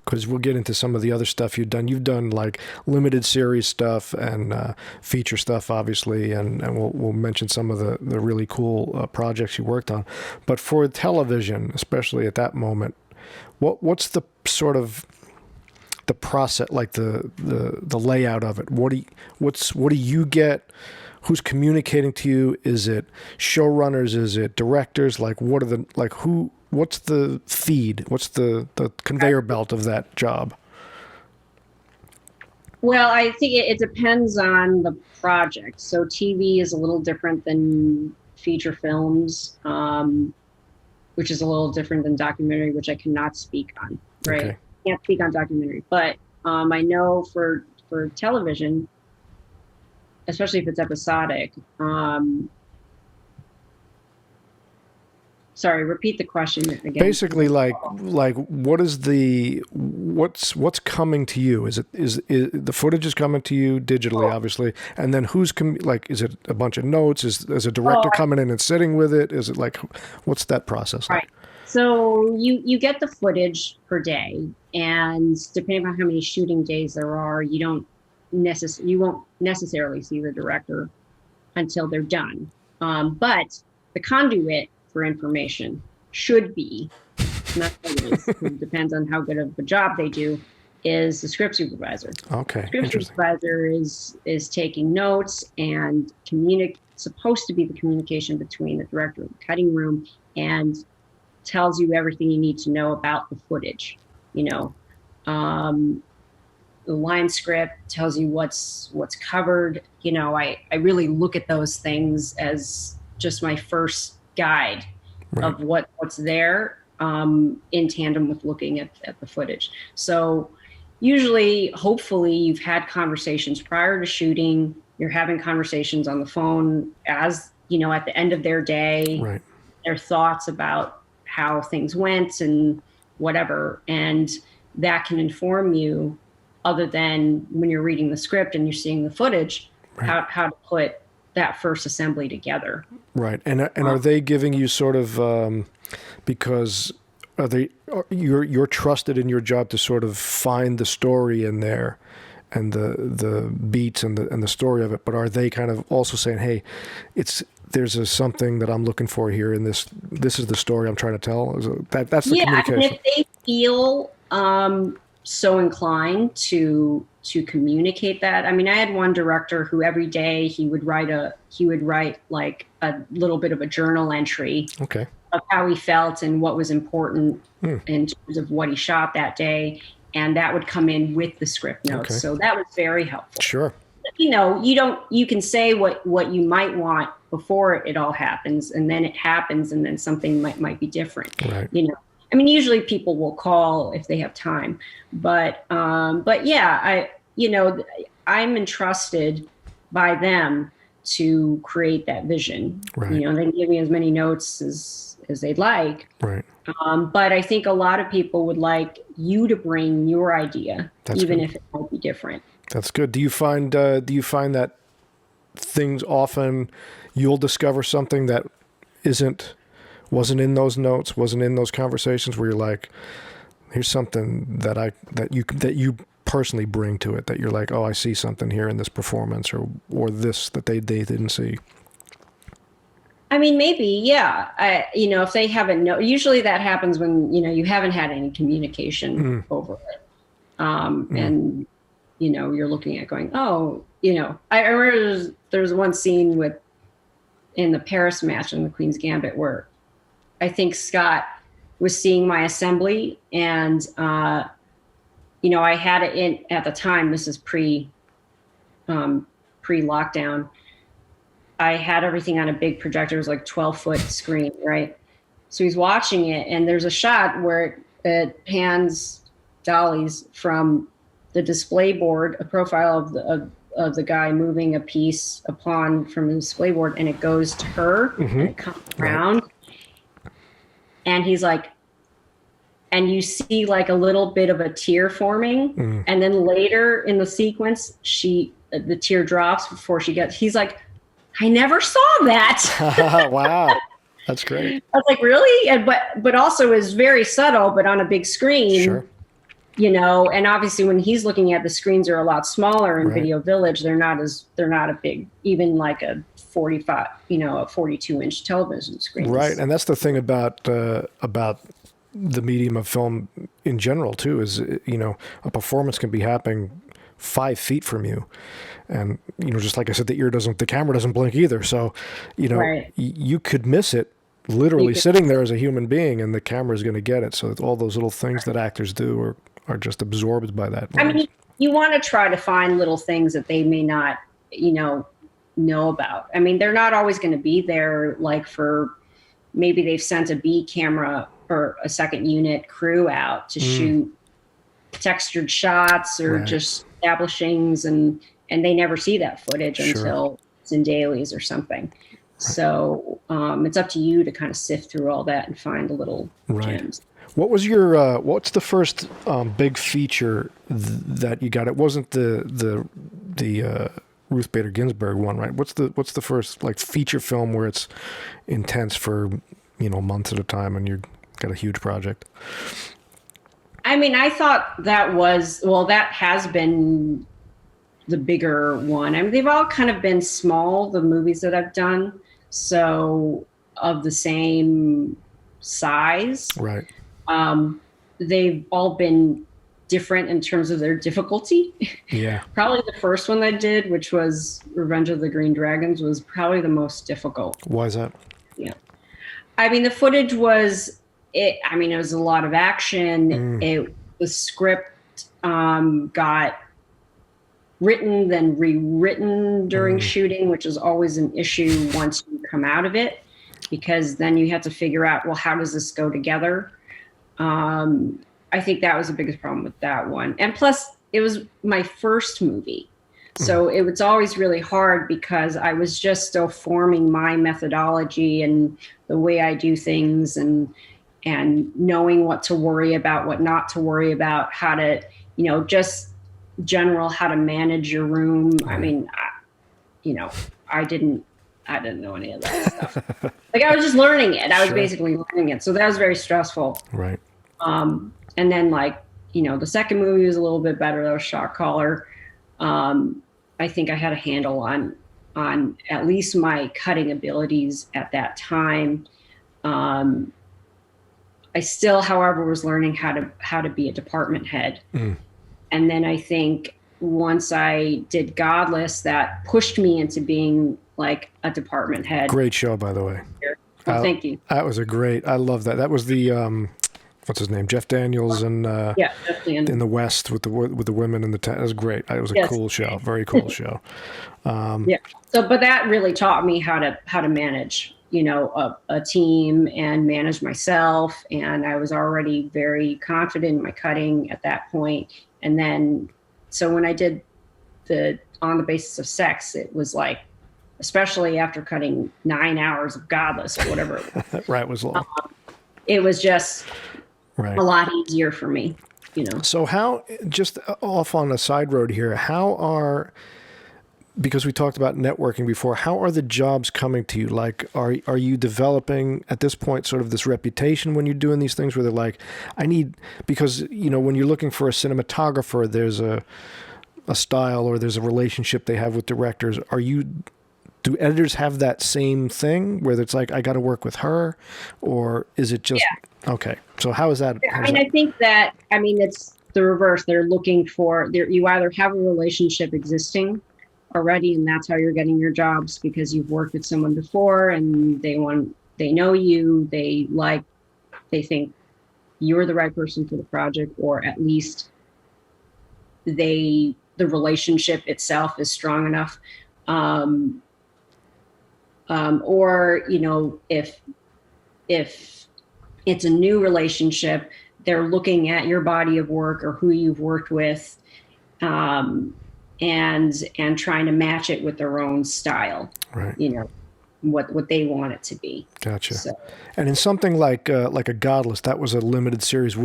because we'll get into some of the other stuff you've done. You've done like limited series stuff and feature stuff, obviously, and we'll mention some of the really cool projects you worked on. But for television, especially at that moment, what's the sort of the process, like the layout of it? What do you get? Who's communicating to you? Is it showrunners? Is it directors? Like, what's the feed? What's the conveyor belt of that job? Well, I think it depends on the project. So TV is a little different than feature films, which is a little different than documentary, which I cannot speak on, right? Okay. Can't speak on documentary, but I know for television, especially if it's episodic. Sorry, repeat the question again. Basically, like what's coming to you? Is the footage is coming to you digitally, obviously, and then is it a bunch of notes? Is a director coming in and sitting with it? Is it like, what's that process like? Right. So you get the footage per day, and depending on how many shooting days there are, you won't necessarily see the director until they're done. But the conduit for information should be, not always, it depends on how good of a job they do, is the script supervisor. Okay. Script supervisor is taking notes and supposed to be the communication between the director and the cutting room, and tells you everything you need to know about the footage. The line script tells you what's covered. I really look at those things as just my first guide of what's there, in tandem with looking at the footage. So usually, hopefully, you've had conversations prior to shooting. You're having conversations on the phone as, at the end of their day, their thoughts about how things went and whatever. And that can inform you, other than when you're reading the script and you're seeing the footage, how to put that first assembly together. Right. And are they giving you sort of, because you're trusted in your job to sort of find the story in there and the beats and the story of it, but are they kind of also saying, hey, there's something that I'm looking for here in this is the story I'm trying to tell? That's the communication. And if they feel so inclined to communicate that. I mean, I had one director who every day he would write like a little bit of a journal entry of how he felt and what was important in terms of what he shot that day, and that would come in with the script notes. So that was very helpful. Sure. You can say what you might want before it all happens, and then it happens, and then something might be different. Right. I mean, usually people will call if they have time, but yeah, I'm entrusted by them to create that vision. Right. They can give me as many notes as they'd like. Right. But I think a lot of people would like you to bring your idea, even if it might be different. That's good. Do you find that things often you'll discover something that wasn't in those notes, wasn't in those conversations, where you're like, here's something that you personally bring to it, that you're like, oh, I see something here in this performance or this that they didn't see? I mean, maybe, yeah. If they haven't usually that happens when, you haven't had any communication over it. And, you're looking at going, oh, I remember there's one scene in the Paris match in the Queens Gambit where I think Scott was seeing my assembly, and, I had it in at the time, this is pre-lockdown. I had everything on a big projector. It was like 12-foot screen, right? So he's watching it, and there's a shot where it pans dollies from the display board, a profile of the guy moving a pawn from the display board, and it goes to her, and it comes around, and he's like, and you see like a little bit of a tear forming, and then later in the sequence, the tear drops before he's like, I never saw that. Wow. That's great. I was like, really? But also is very subtle, but on a big screen, sure. And obviously when he's looking at, the screens are a lot smaller in Video Village. They're not a big, even like a 45, a 42-inch television screen. Right. And that's the thing about the medium of film in general too, is, a performance can be happening 5 feet from you. And, just like I said, the camera doesn't blink either. So, you could miss it literally sitting there as a human being, and the camera is going to get it. So all those little things that actors do are just absorbed by that. I mean, you want to try to find little things that they may not, know about. I mean, they're not always going to be there. Like maybe they've sent a B camera or a second unit crew out to shoot textured shots or just establishings, and they never see that footage until it's in dailies or something. So it's up to you to kind of sift through all that and find the little gems. What was your what's the first big feature that you got? It wasn't the Ruth Bader Ginsburg one, right? What's the first like feature film where it's intense for months at a time and you've got a huge project? I mean, I thought that has been the bigger one. I mean, they've all kind of been small, the movies that I've done, so of the same size. Right. They've all been different in terms of their difficulty. Yeah. Probably the first one I did, which was Revenge of the Green Dragons, was probably the most difficult. Why is that? Yeah. I mean, the footage was, it was a lot of action. The script got written, then rewritten during shooting, which is always an issue once you come out of it, because then you have to figure out, well, how does this go together? I think that was the biggest problem with that one. And plus, it was my first movie. So it was always really hard because I was just still forming my methodology and the way I do things, and knowing what to worry about, what not to worry about, how to, just general, how to manage your room. I mean, I didn't know any of that stuff. Like, I was just learning it. I was basically learning it. So that was very stressful. Right. And then the second movie was a little bit better. That was Shock Collar. I think I had a handle on at least my cutting abilities at that time. I still, however, was learning how to be a department head. And then I think once I did Godless, that pushed me into being like a department head. Great show, by the way. Oh, thank you. That was I love that. That was the what's his name, Jeff Daniels, and Jeff Daniels. In the West with the women in the tent. It was great. It was a cool show, very cool show. So, but that really taught me how to manage, a team and manage myself. And I was already very confident in my cutting at that point. And then, so when I did On the Basis of Sex, it was like, especially after cutting 9 hours of Godless or whatever it was. Right, it was long. It was just a lot easier for me, So how, just off on a side road here, because we talked about networking before, how are the jobs coming to you? Like, are you developing at this point sort of this reputation when you're doing these things where they're like, because, when you're looking for a cinematographer, there's a style or there's a relationship they have with directors. Are you do editors have that same thing where it's like, I got to work with her, or is it just, okay. So how is that? I mean, I think that, it's the reverse. They're looking for, you either have a relationship existing already, and that's how you're getting your jobs, because you've worked with someone before and they know you, they think you're the right person for the project, or at least the relationship itself is strong enough. Or, if it's a new relationship, they're looking at your body of work or who you've worked with, and trying to match it with their own style, right? What they want it to be. Gotcha. So. And in something like a Godless, that was a limited series.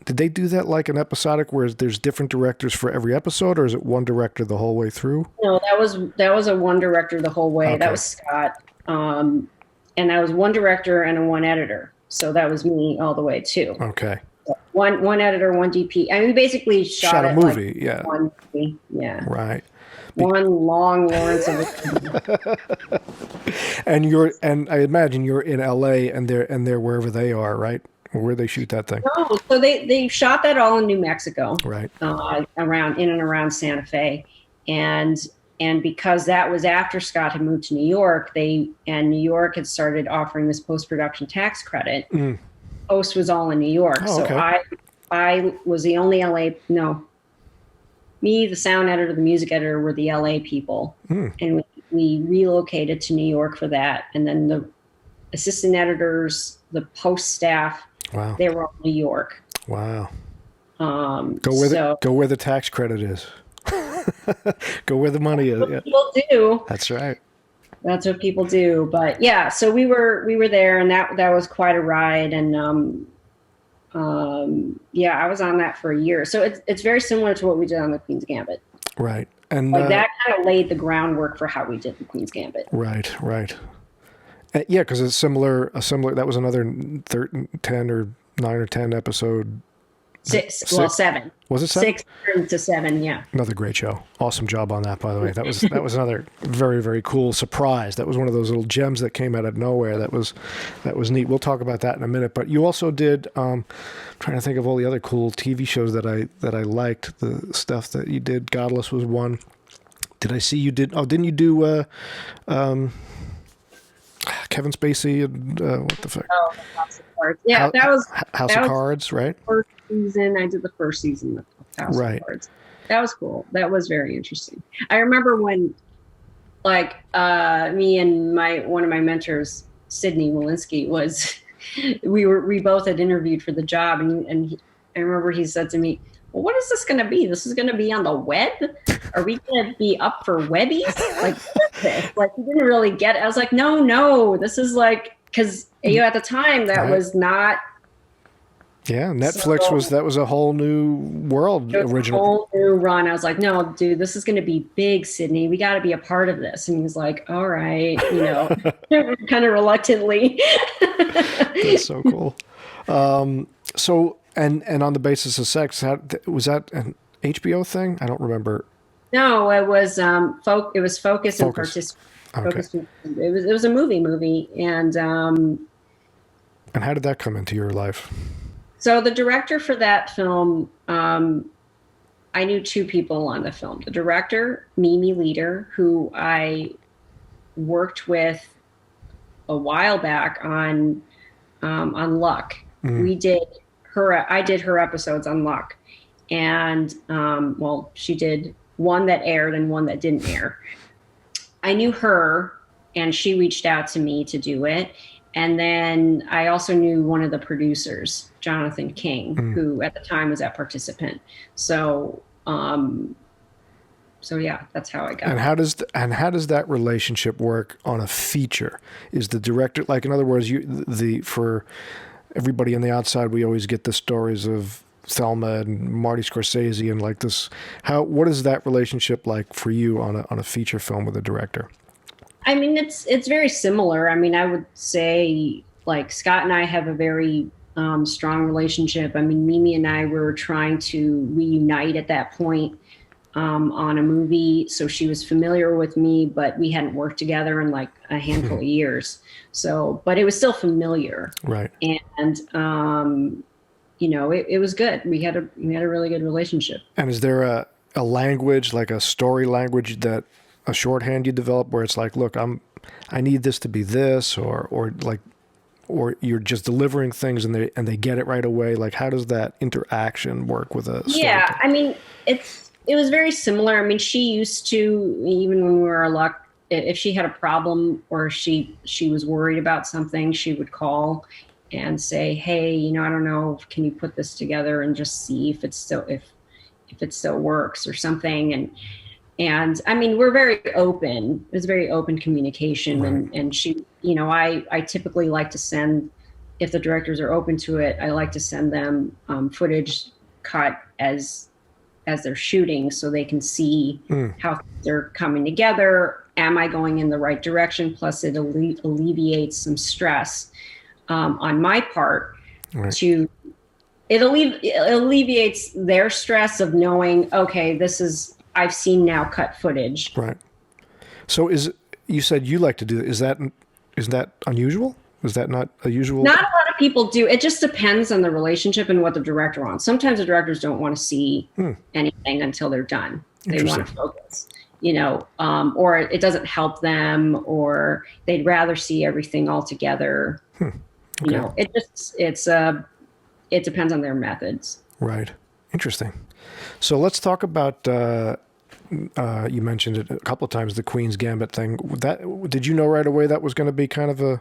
Did they do that like an episodic where there's different directors for every episode, or is it one director the whole way through? No, that was a one director the whole way. Okay. That was Scott. And that was one director and a one editor. So that was me all the way too. Okay. So one editor, one DP. I mean, we basically shot a movie, like yeah. One movie, yeah. Right. One long Lawrence of And I imagine you're in LA and they're wherever they are, right? Or where they shoot that thing? No, so they shot that all in New Mexico, right? In and around Santa Fe, and because that was after Scott had moved to New York, New York had started offering this post-production tax credit. Post was all in New York, so okay. I was the only LA. No, me, the sound editor, the music editor were the LA people, and we relocated to New York for that, and then the assistant editors, the post staff. Wow. They were all New York. Wow. Go where the tax credit is. Go where the money is. Yeah. People do. That's right. That's what people do. But yeah, so we were there, and that was quite a ride. And I was on that for a year. So it's very similar to what we did on the Queens Gambit. Right. And that kind of laid the groundwork for how we did the Queens Gambit. Right. Yeah, because it's similar. That was another 10 or 9 or 10 episode. Six. Well, 7. Was it 7? 6 to 7. Yeah. Another great show. Awesome job on that, by the way. That was another very, very cool surprise. That was one of those little gems that came out of nowhere. That was neat. We'll talk about that in a minute. But you also did. Trying to think of all the other cool TV shows that I liked. The stuff that you did. Godless was one. Did I see you did? Oh, didn't you do? Kevin Spacey and what the fuck? Oh, House of Cards. Yeah, that was House of Cards, right? First season, I did the first season of House of Cards. That was cool. That was very interesting. I remember when, me and one of my mentors, Sydney Walensky, we both had interviewed for the job, and I remember he said to me, well, what is this going to be? This is going to be on the web? Are we going to be up for Webbies? Like, what is this? Like, he didn't really get it. I was like, no, this is because at the time that was not. Yeah, Netflix was a whole new world original. A whole new run. I was like, no, dude, this is going to be big, Sydney. We got to be a part of this. And he was like, all right, kind of reluctantly. That's so cool. And on the basis of sex, was that an HBO thing? I don't remember. No, it was it was Focus and Participate. Okay. It was a movie, and how did that come into your life? So the director for that film, I knew 2 people on the film. The director, Mimi Leader, who I worked with a while back on Luck. We did. I did her episodes on Luck, and she did one that aired and one that didn't air. I knew her, and she reached out to me to do it. And then I also knew one of the producers, Jonathan King, who at the time was at Participant. So yeah, that's how I got. And how does that relationship work on a feature? Is the director, like, in other words, for everybody on the outside, we always get the stories of Thelma and Marty Scorsese and like this. What is that relationship like for you on a feature film with a director? I mean, it's very similar. I mean, I would say like Scott and I have a very strong relationship. I mean, Mimi and I were trying to reunite at that point. on a movie, so she was familiar with me, but we hadn't worked together in like a handful of years. So, but it was still familiar, Right. and it was good. We had a really good relationship. And is there a language, like a story language, that a shorthand you develop where it's like, look, I need this to be this, or you're just delivering things and they get it right away? Like, how does that interaction work with a story? Yeah, I mean, it was very similar. I mean, she used to, even when we were a lot, if she had a problem or she was worried about something, she would call and say, hey, I don't know, can you put this together and just see if it still works or something. And I mean, we're very open. It's very open communication. Right. And she, I typically like to send, if the directors are open to it, I like to send them footage cut as they're shooting, so they can see how they're coming together. Am I going in the right direction? Plus it alleviates some stress on my part. Right. It alleviates their stress of knowing, okay, I've seen now cut footage. Right. So you said you like to do it. Is that unusual? Is that not a usual? Not a lot of people do. It just depends on the relationship and what the director wants. Sometimes the directors don't want to see anything until they're done. They want to focus, or it doesn't help them, or they'd rather see everything all together. Okay. It depends on their methods. Right. Interesting. So let's talk about, you mentioned it a couple of times, the Queens Gambit thing. Did you know right away that was going to be kind of a,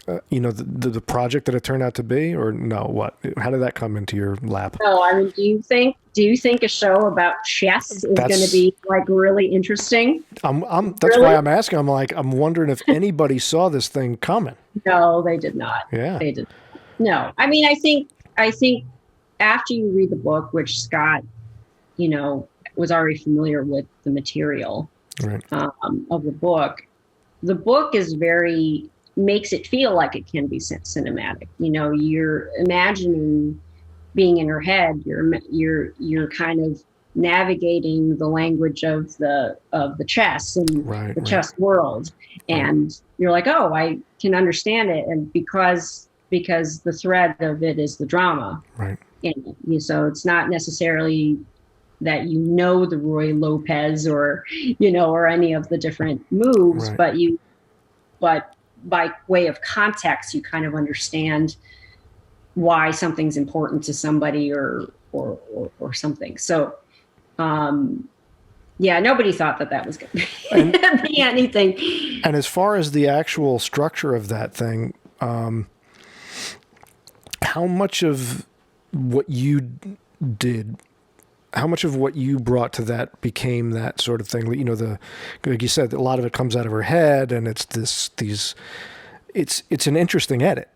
the project that it turned out to be, or no? What? How did that come into your lap? No, I mean, do you think a show about chess is going to be like really interesting? That's why I'm asking. I'm wondering if anybody saw this thing coming. No, they did not. Yeah, they did. No, I mean, I think after you read the book, which Scott, was already familiar with the material of the book is makes it feel like it can be cinematic. You're imagining being in her head. You're kind of navigating the language of the chess and the chess world, and you're like, oh, I can understand it, and because the thread of it is the drama, right? And so it's not necessarily that the Roy Lopez or any of the different moves, but by way of context, you kind of understand why something's important to somebody or something. So, nobody thought that was going to be anything. And as far as the actual structure of that thing, how much of what you did, how much of what you brought to that became that sort of thing? Like you said, a lot of it comes out of her head, and it's an interesting edit.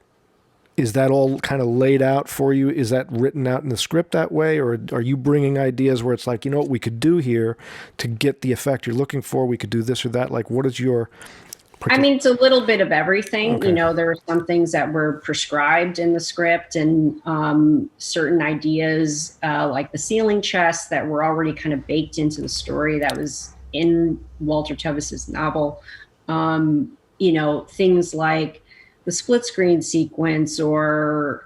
Is that all kind of laid out for you? Is that written out in the script that way, or are you bringing ideas where it's like, what we could do here to get the effect you're looking for? We could do this or that. Like, what is your I mean, it's a little bit of everything. Okay. There were some things that were prescribed in the script, and certain ideas, like the ceiling chess, that were already kind of baked into the story that was in Walter Tevis's novel. Things like the split screen sequence, or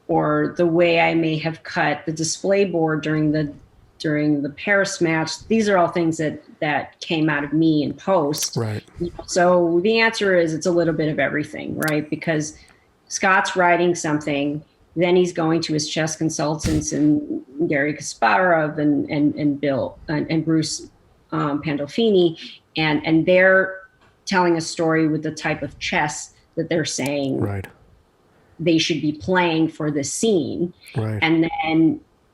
the way I may have cut the display board during the Paris match. These are all things that came out of me in post. Right. So the answer is it's a little bit of everything, right? Because Scott's writing something, then he's going to his chess consultants, and Gary Kasparov and Bill and Bruce Pandolfini, and they're telling a story with the type of chess that they're saying they should be playing for this scene. Right. And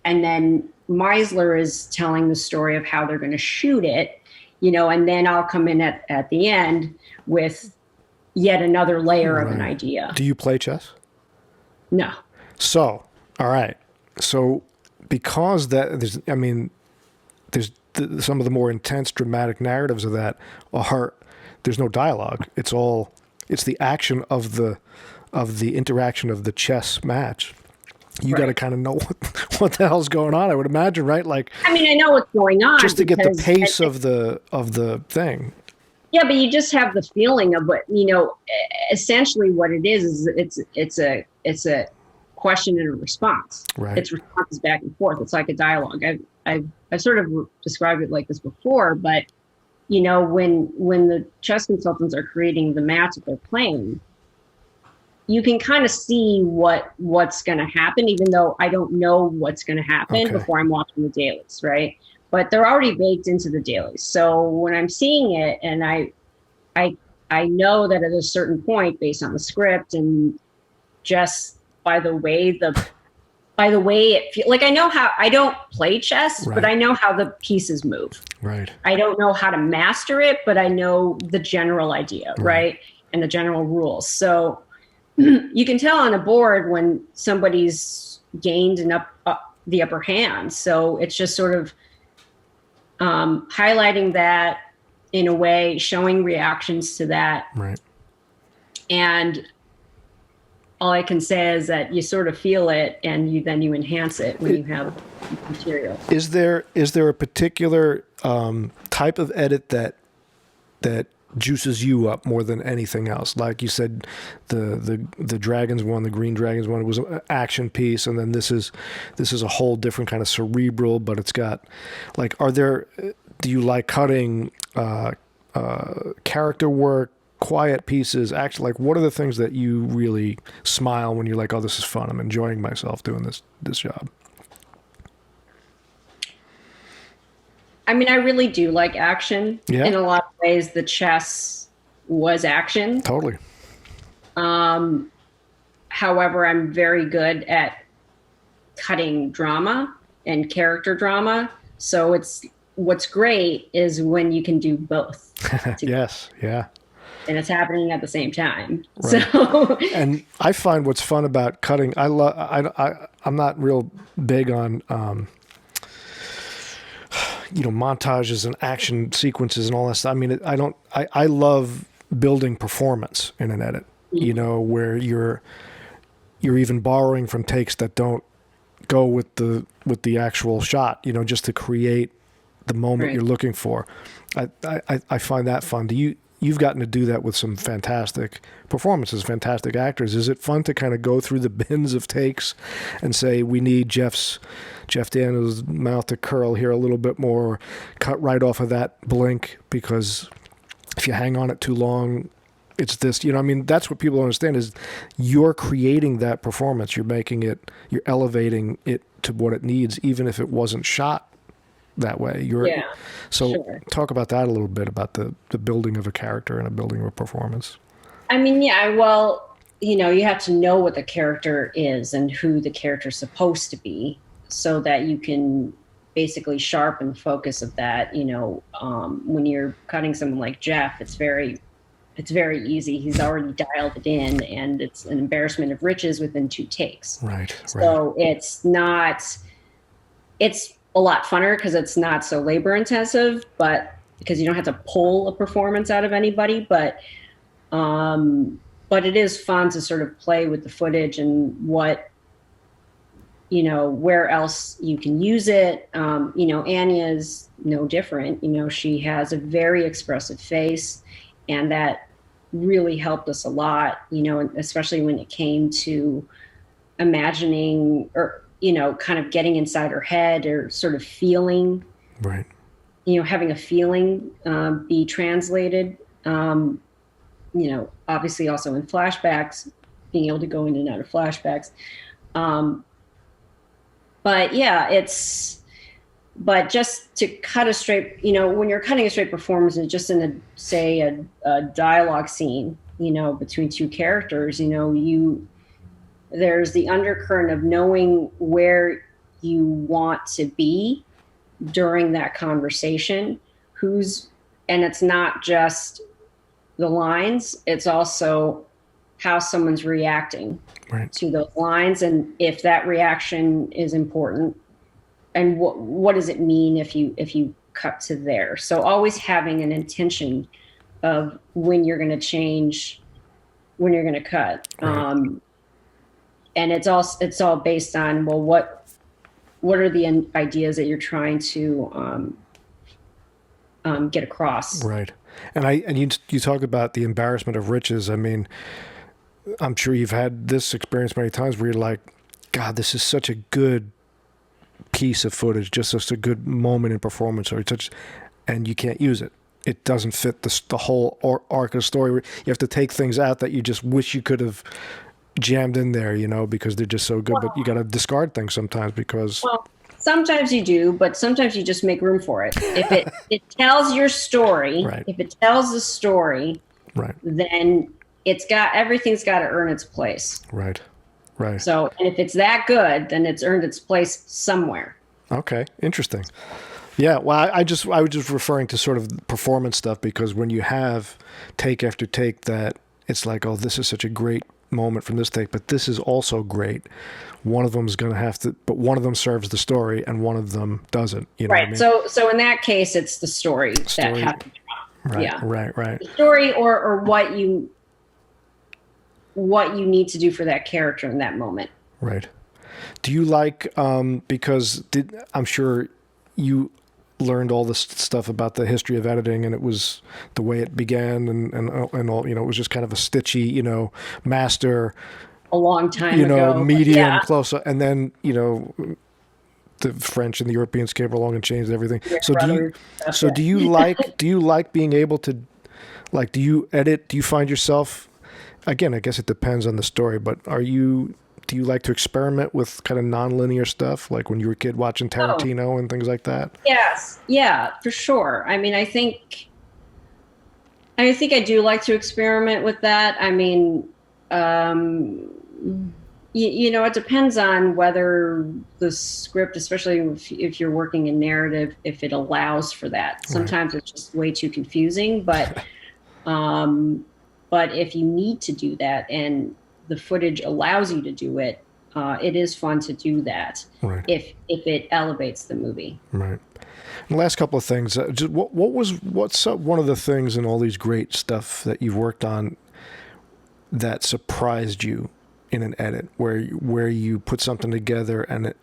then Meisler is telling the story of how they're going to shoot it, and then I'll come in at the end with yet another layer of an idea. Do you play chess? No. So, all right. So, because there's some of the more intense dramatic narratives of that there's no dialogue. It's the action of the interaction of the chess match. you got to kind of know what the hell's going on, I would imagine, right? Like, I mean, I know what's going on just to get the because pace of the thing. yeah, but you just have the feeling of what, essentially what it is it's a question and a response. Right. It's responses back and forth. It's like a dialogue. I've sort of described it like this before, but when the chess consultants are creating the match that they're playing, you can kind of see what's going to happen, even though I don't know what's going to happen before I'm watching the dailies, right? But they're already baked into the dailies. So when I'm seeing it, and I know that at a certain point, based on the script and just by the way it feels, like I know how, I don't play chess, but I know how the pieces move. Right. I don't know how to master it, but I know the general idea, right? And the general rules. So you can tell on a board when somebody's gained the upper hand. So it's just sort of highlighting that in a way, showing reactions to that. Right. And all I can say is that you sort of feel it, and then you enhance it when you have material. Is there a particular type of edit that juices you up more than anything else? Like you said, the dragons one, the green dragons one, it was an action piece, and then this is a whole different kind of cerebral, but it's got like, do you like cutting character work, quiet pieces, actually, like what are the things that you really smile when you're like, oh, this is fun, I'm enjoying myself doing this job? I mean, I really do like action. Yeah. In a lot of ways, the chess was action. Totally. However, I'm very good at cutting drama and character drama. So what's great is when you can do both. Yes. Yeah. And it's happening at the same time. Right. So, and I find what's fun about cutting, I'm not real big on, montages and action sequences and all that stuff. I mean, I love building performance in an edit, where you're even borrowing from takes that don't go with the actual shot, just to create the moment you're looking for. I find that fun. You've gotten to do that with some fantastic performances, fantastic actors. Is it fun to kind of go through the bins of takes and say, we need Jeff Daniels' mouth to curl here a little bit more, cut right off of that blink, because if you hang on it too long, it's this, I mean, that's what people don't understand is you're creating that performance. You're making it, you're elevating it to what it needs, even if it wasn't shot that way. Talk about that a little bit, about the building of a character and a building of a performance. I mean, yeah, well, you have to know what the character is and who the character's supposed to be, so that you can basically sharpen focus of that. When you're cutting someone like Jeff, it's very easy. He's already dialed it in, and it's an embarrassment of riches within 2 takes. Right. So it's a lot funner because it's not so labor intensive, but because you don't have to pull a performance out of anybody, but it is fun to sort of play with the footage and what, where else you can use it. Anya is no different. She has a very expressive face, and that really helped us a lot, especially when it came to imagining or, kind of getting inside her head, or sort of feeling, right. Having a feeling be translated, obviously also in flashbacks, being able to go in and out of flashbacks. But yeah, but just to cut a straight, when you're cutting a straight performance, and just in a dialogue scene, between 2 characters, there's the undercurrent of knowing where you want to be during that conversation, and it's not just the lines, it's also how someone's reacting to those lines, and if that reaction is important, and what does it mean if you cut to there. So always having an intention of when you're going to change, when you're going to cut. Right. and it's all based on, well, what are the ideas that you're trying to get across. Right. And you talk about the embarrassment of riches. I mean, I'm sure you've had this experience many times where you're like, God, this is such a good piece of footage, just such a good moment in performance, or such, and you can't use it. It doesn't fit the whole arc of the story. You have to take things out that you just wish you could have jammed in there, because they're just so good. But you got to discard things sometimes because. Well, sometimes you do, but sometimes you just make room for it. If it tells your story, Right. if it tells the story, Right. then everything's got to earn its place. Right. Right. So, and if it's that good, then it's earned its place somewhere. Okay. Interesting. Yeah. Well, I was just referring to sort of performance stuff, because when you have take after take that it's like, oh, this is such a great moment from this take, but this is also great. One of them is going to have to, but one of them serves the story and one of them doesn't. You know Right. what I mean? So in that case, it's the story that has to drop. Right. Yeah. Right. The story or what you need to do for that character in that moment. Right. Do you like, because I'm sure you learned all this stuff about the history of editing, and it was the way it began and all, it was just kind of a stitchy, master, A long time ago. medium, Yeah. close up, and then, the French and the Europeans came along and changed everything. Yeah, So do you like being able to, like, do you edit? Do you find yourself, again, I guess it depends on the story, but do you like to experiment with kind of nonlinear stuff, like when you were a kid watching Tarantino and things like that? Yes. Yeah, for sure. I mean, I think I do like to experiment with that. I mean, it depends on whether the script, especially if you're working in narrative, if it allows for that. Sometimes it's just way too confusing, but if you need to do that and the footage allows you to do it, it is fun to do that. Right. If it elevates the movie. Right. And the last couple of things, just what's one of the things in all these great stuff that you've worked on that surprised you in an edit, where you put something together and it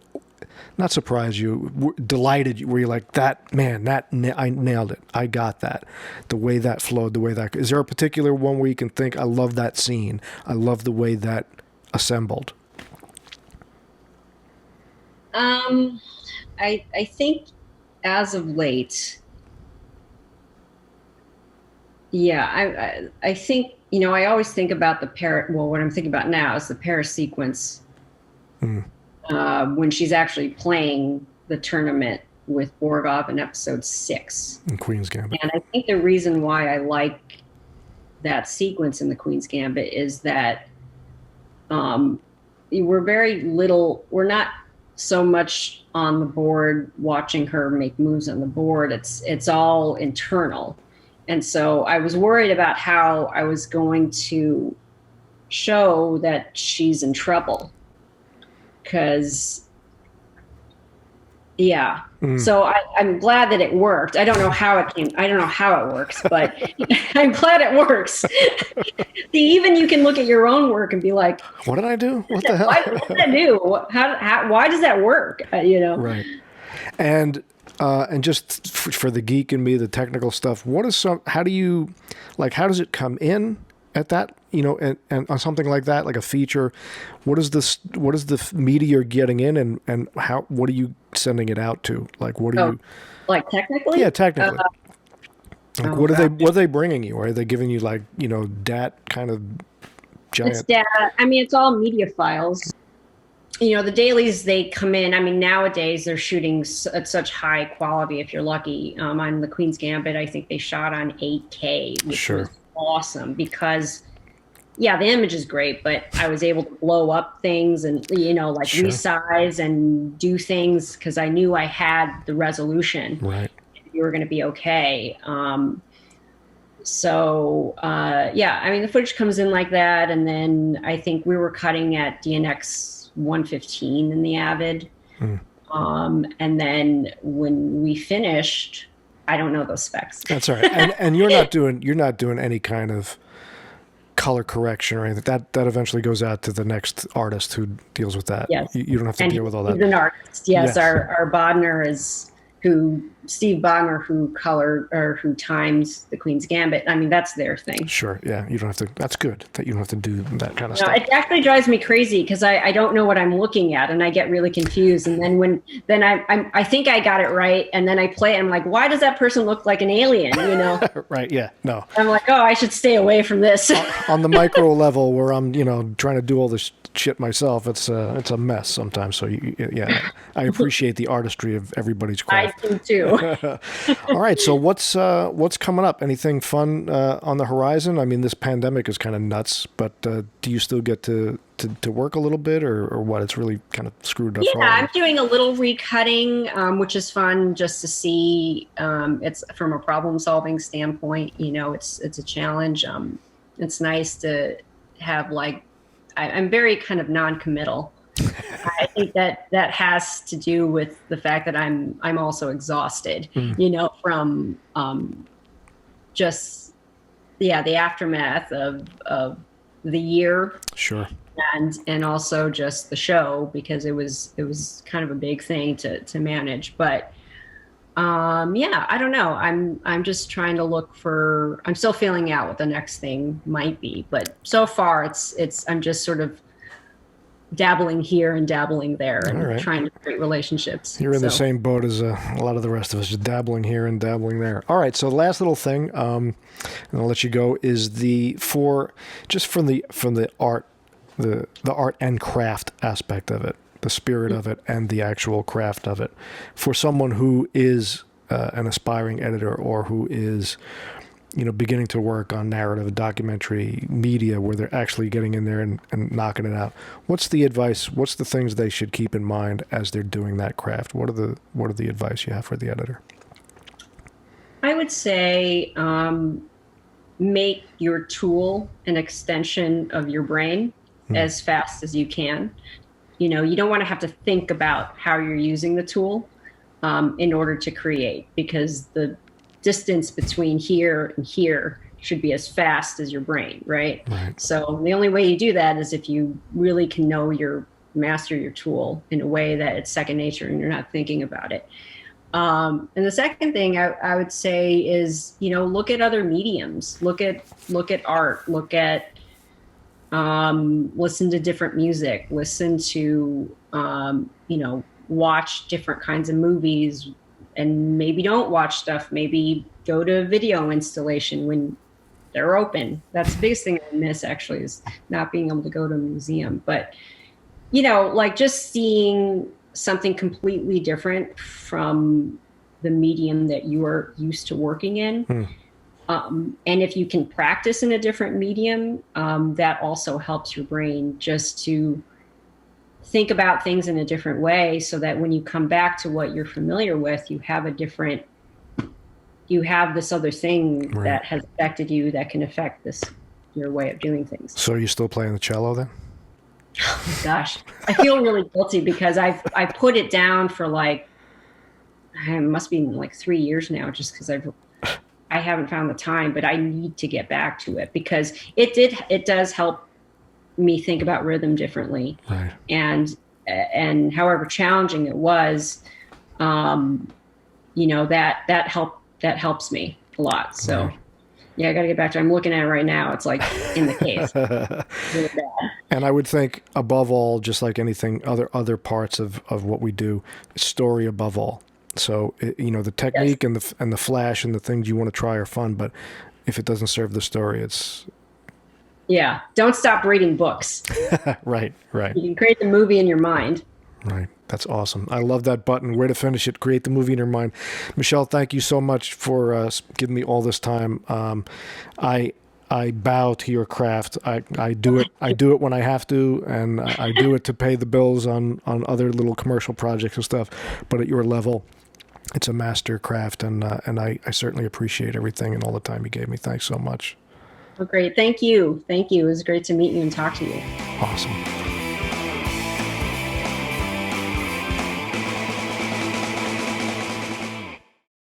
not surprised you, delighted you, where you're like, I nailed it, I got that, the way that flowed, is there a particular one where you can think, I love that scene, I love the way that assembled? I think as of late, I think, I always think about what I'm thinking about now is the Paris sequence, when she's actually playing the tournament with Borgov in episode 6 in Queens Gambit. And I think the reason why I like that sequence in the Queens Gambit is that we're not so much on the board watching her make moves on the board. It's all internal. And so I was worried about how I was going to show that she's in trouble. So I'm glad that it worked. I don't know how it works, but I'm glad it works. Even you can look at your own work and be like, what did I do? What the hell? What did I do? Why does that work? Right. And just for the geek in me, the technical stuff, how does it come in at that, and on something like that, like a feature, what is the media you're getting in, and what are you sending it out to? Like, what are you, like technically? Yeah, technically. What are they bringing you? Are they giving you DAT kind of giant? It's data. I mean, it's all media files. The dailies, they come in. I mean, nowadays they're shooting at such high quality. If you're lucky, on the Queen's Gambit, I think they shot on 8K, which was awesome because, the image is great, but I was able to blow up things and resize and do things because I knew I had the resolution. Right. You were going to be okay. I mean, the footage comes in like that, and then I think we were cutting at DNX 115 in the Avid. And then when we finished, I don't know those specs. That's all right. And you're not doing any kind of color correction or anything. That eventually goes out to the next artist who deals with that. Yes. You don't have to And deal with all he's that. an artist. Yes, Yes. our Bodner is Steve Bodner, who colored or who times the Queen's Gambit. I mean, that's their thing. Sure. Yeah. You don't have to. That's good that you don't have to do that kind of No, stuff. it actually drives me crazy because I don't know what I'm looking at and I get really confused. And then I think I got it right, and then I play it. I'm like, why does that person look like an alien? You know? Right. Yeah. No. I'm like, oh, I should stay away from this. On the micro level, where I'm, trying to do all this shit myself, it's a mess sometimes. So yeah, I appreciate the artistry of everybody's I craft. do too. All right. So what's coming up? Anything fun on the horizon? I mean, this pandemic is kind of nuts, but do you still get to work a little bit, or what? It's really kind of screwed up. Yeah, I'm doing a little recutting, which is fun just to see. It's from a problem-solving standpoint. It's a challenge. It's nice to have I'm very kind of non-committal. I think that has to do with the fact that I'm also exhausted. From just the aftermath of the year. Sure. And also just the show, because it was kind of a big thing to manage. But I don't know. I'm just trying to look for. I'm still feeling out what the next thing might be. But so far, I'm just sort of dabbling here and dabbling there and trying to create relationships. You're in the same boat as a lot of the rest of us, just dabbling here and dabbling there. All right, so the last little thing, and I'll let you go, is from the art, the art and craft aspect of it, the spirit of it, and the actual craft of it. For someone who is an aspiring editor, or who is beginning to work on narrative, documentary media, where they're actually getting in there and knocking it out, what's the advice? What's the things they should keep in mind as they're doing that craft? What are the advice you have for the editor? I would say make your tool an extension of your brain as fast as you can. You don't want to have to think about how you're using the tool in order to create, because the distance between here and here should be as fast as your brain, right? So the only way you do that is if you really can master your tool in a way that it's second nature and you're not thinking about it. And the second thing I would say is, look at other mediums, look at art, look at, listen to different music, listen to, watch different kinds of movies, and maybe don't watch stuff. Maybe go to a video installation when they're open. That's the biggest thing I miss, actually, is not being able to go to a museum. But, just seeing something completely different from the medium that you are used to working in. And if you can practice in a different medium, that also helps your brain just to think about things in a different way, so that when you come back to what you're familiar with, you have this other thing that has affected you that can affect your way of doing things. So are you still playing the cello then? Oh my gosh, I feel really guilty because I put it down for it must be 3 years now, just because I haven't found the time, but I need to get back to it, because it does help me think about rhythm differently. Right. And however challenging it was, that helps me a lot. So yeah, I got to get back to it. I'm looking at it right now. It's in the case. Really bad. And I would think, above all, just like anything, other parts of what we do, story above all. So, the technique and the flash and the things you want to try are fun, but if it doesn't serve the story, it's... Yeah, don't stop reading books. Right. You can create the movie in your mind. Right. That's awesome. I love that button. Where to finish it. Create the movie in your mind. Michelle, thank you so much for giving me all this time. I bow to your craft. I do it. I do it when I have to, and I do it to pay the bills on other little commercial projects and stuff. But at your level, it's a master craft, and I certainly appreciate everything and all the time you gave me. Thanks so much. Oh, great. Thank you. It was great to meet you and talk to you. Awesome.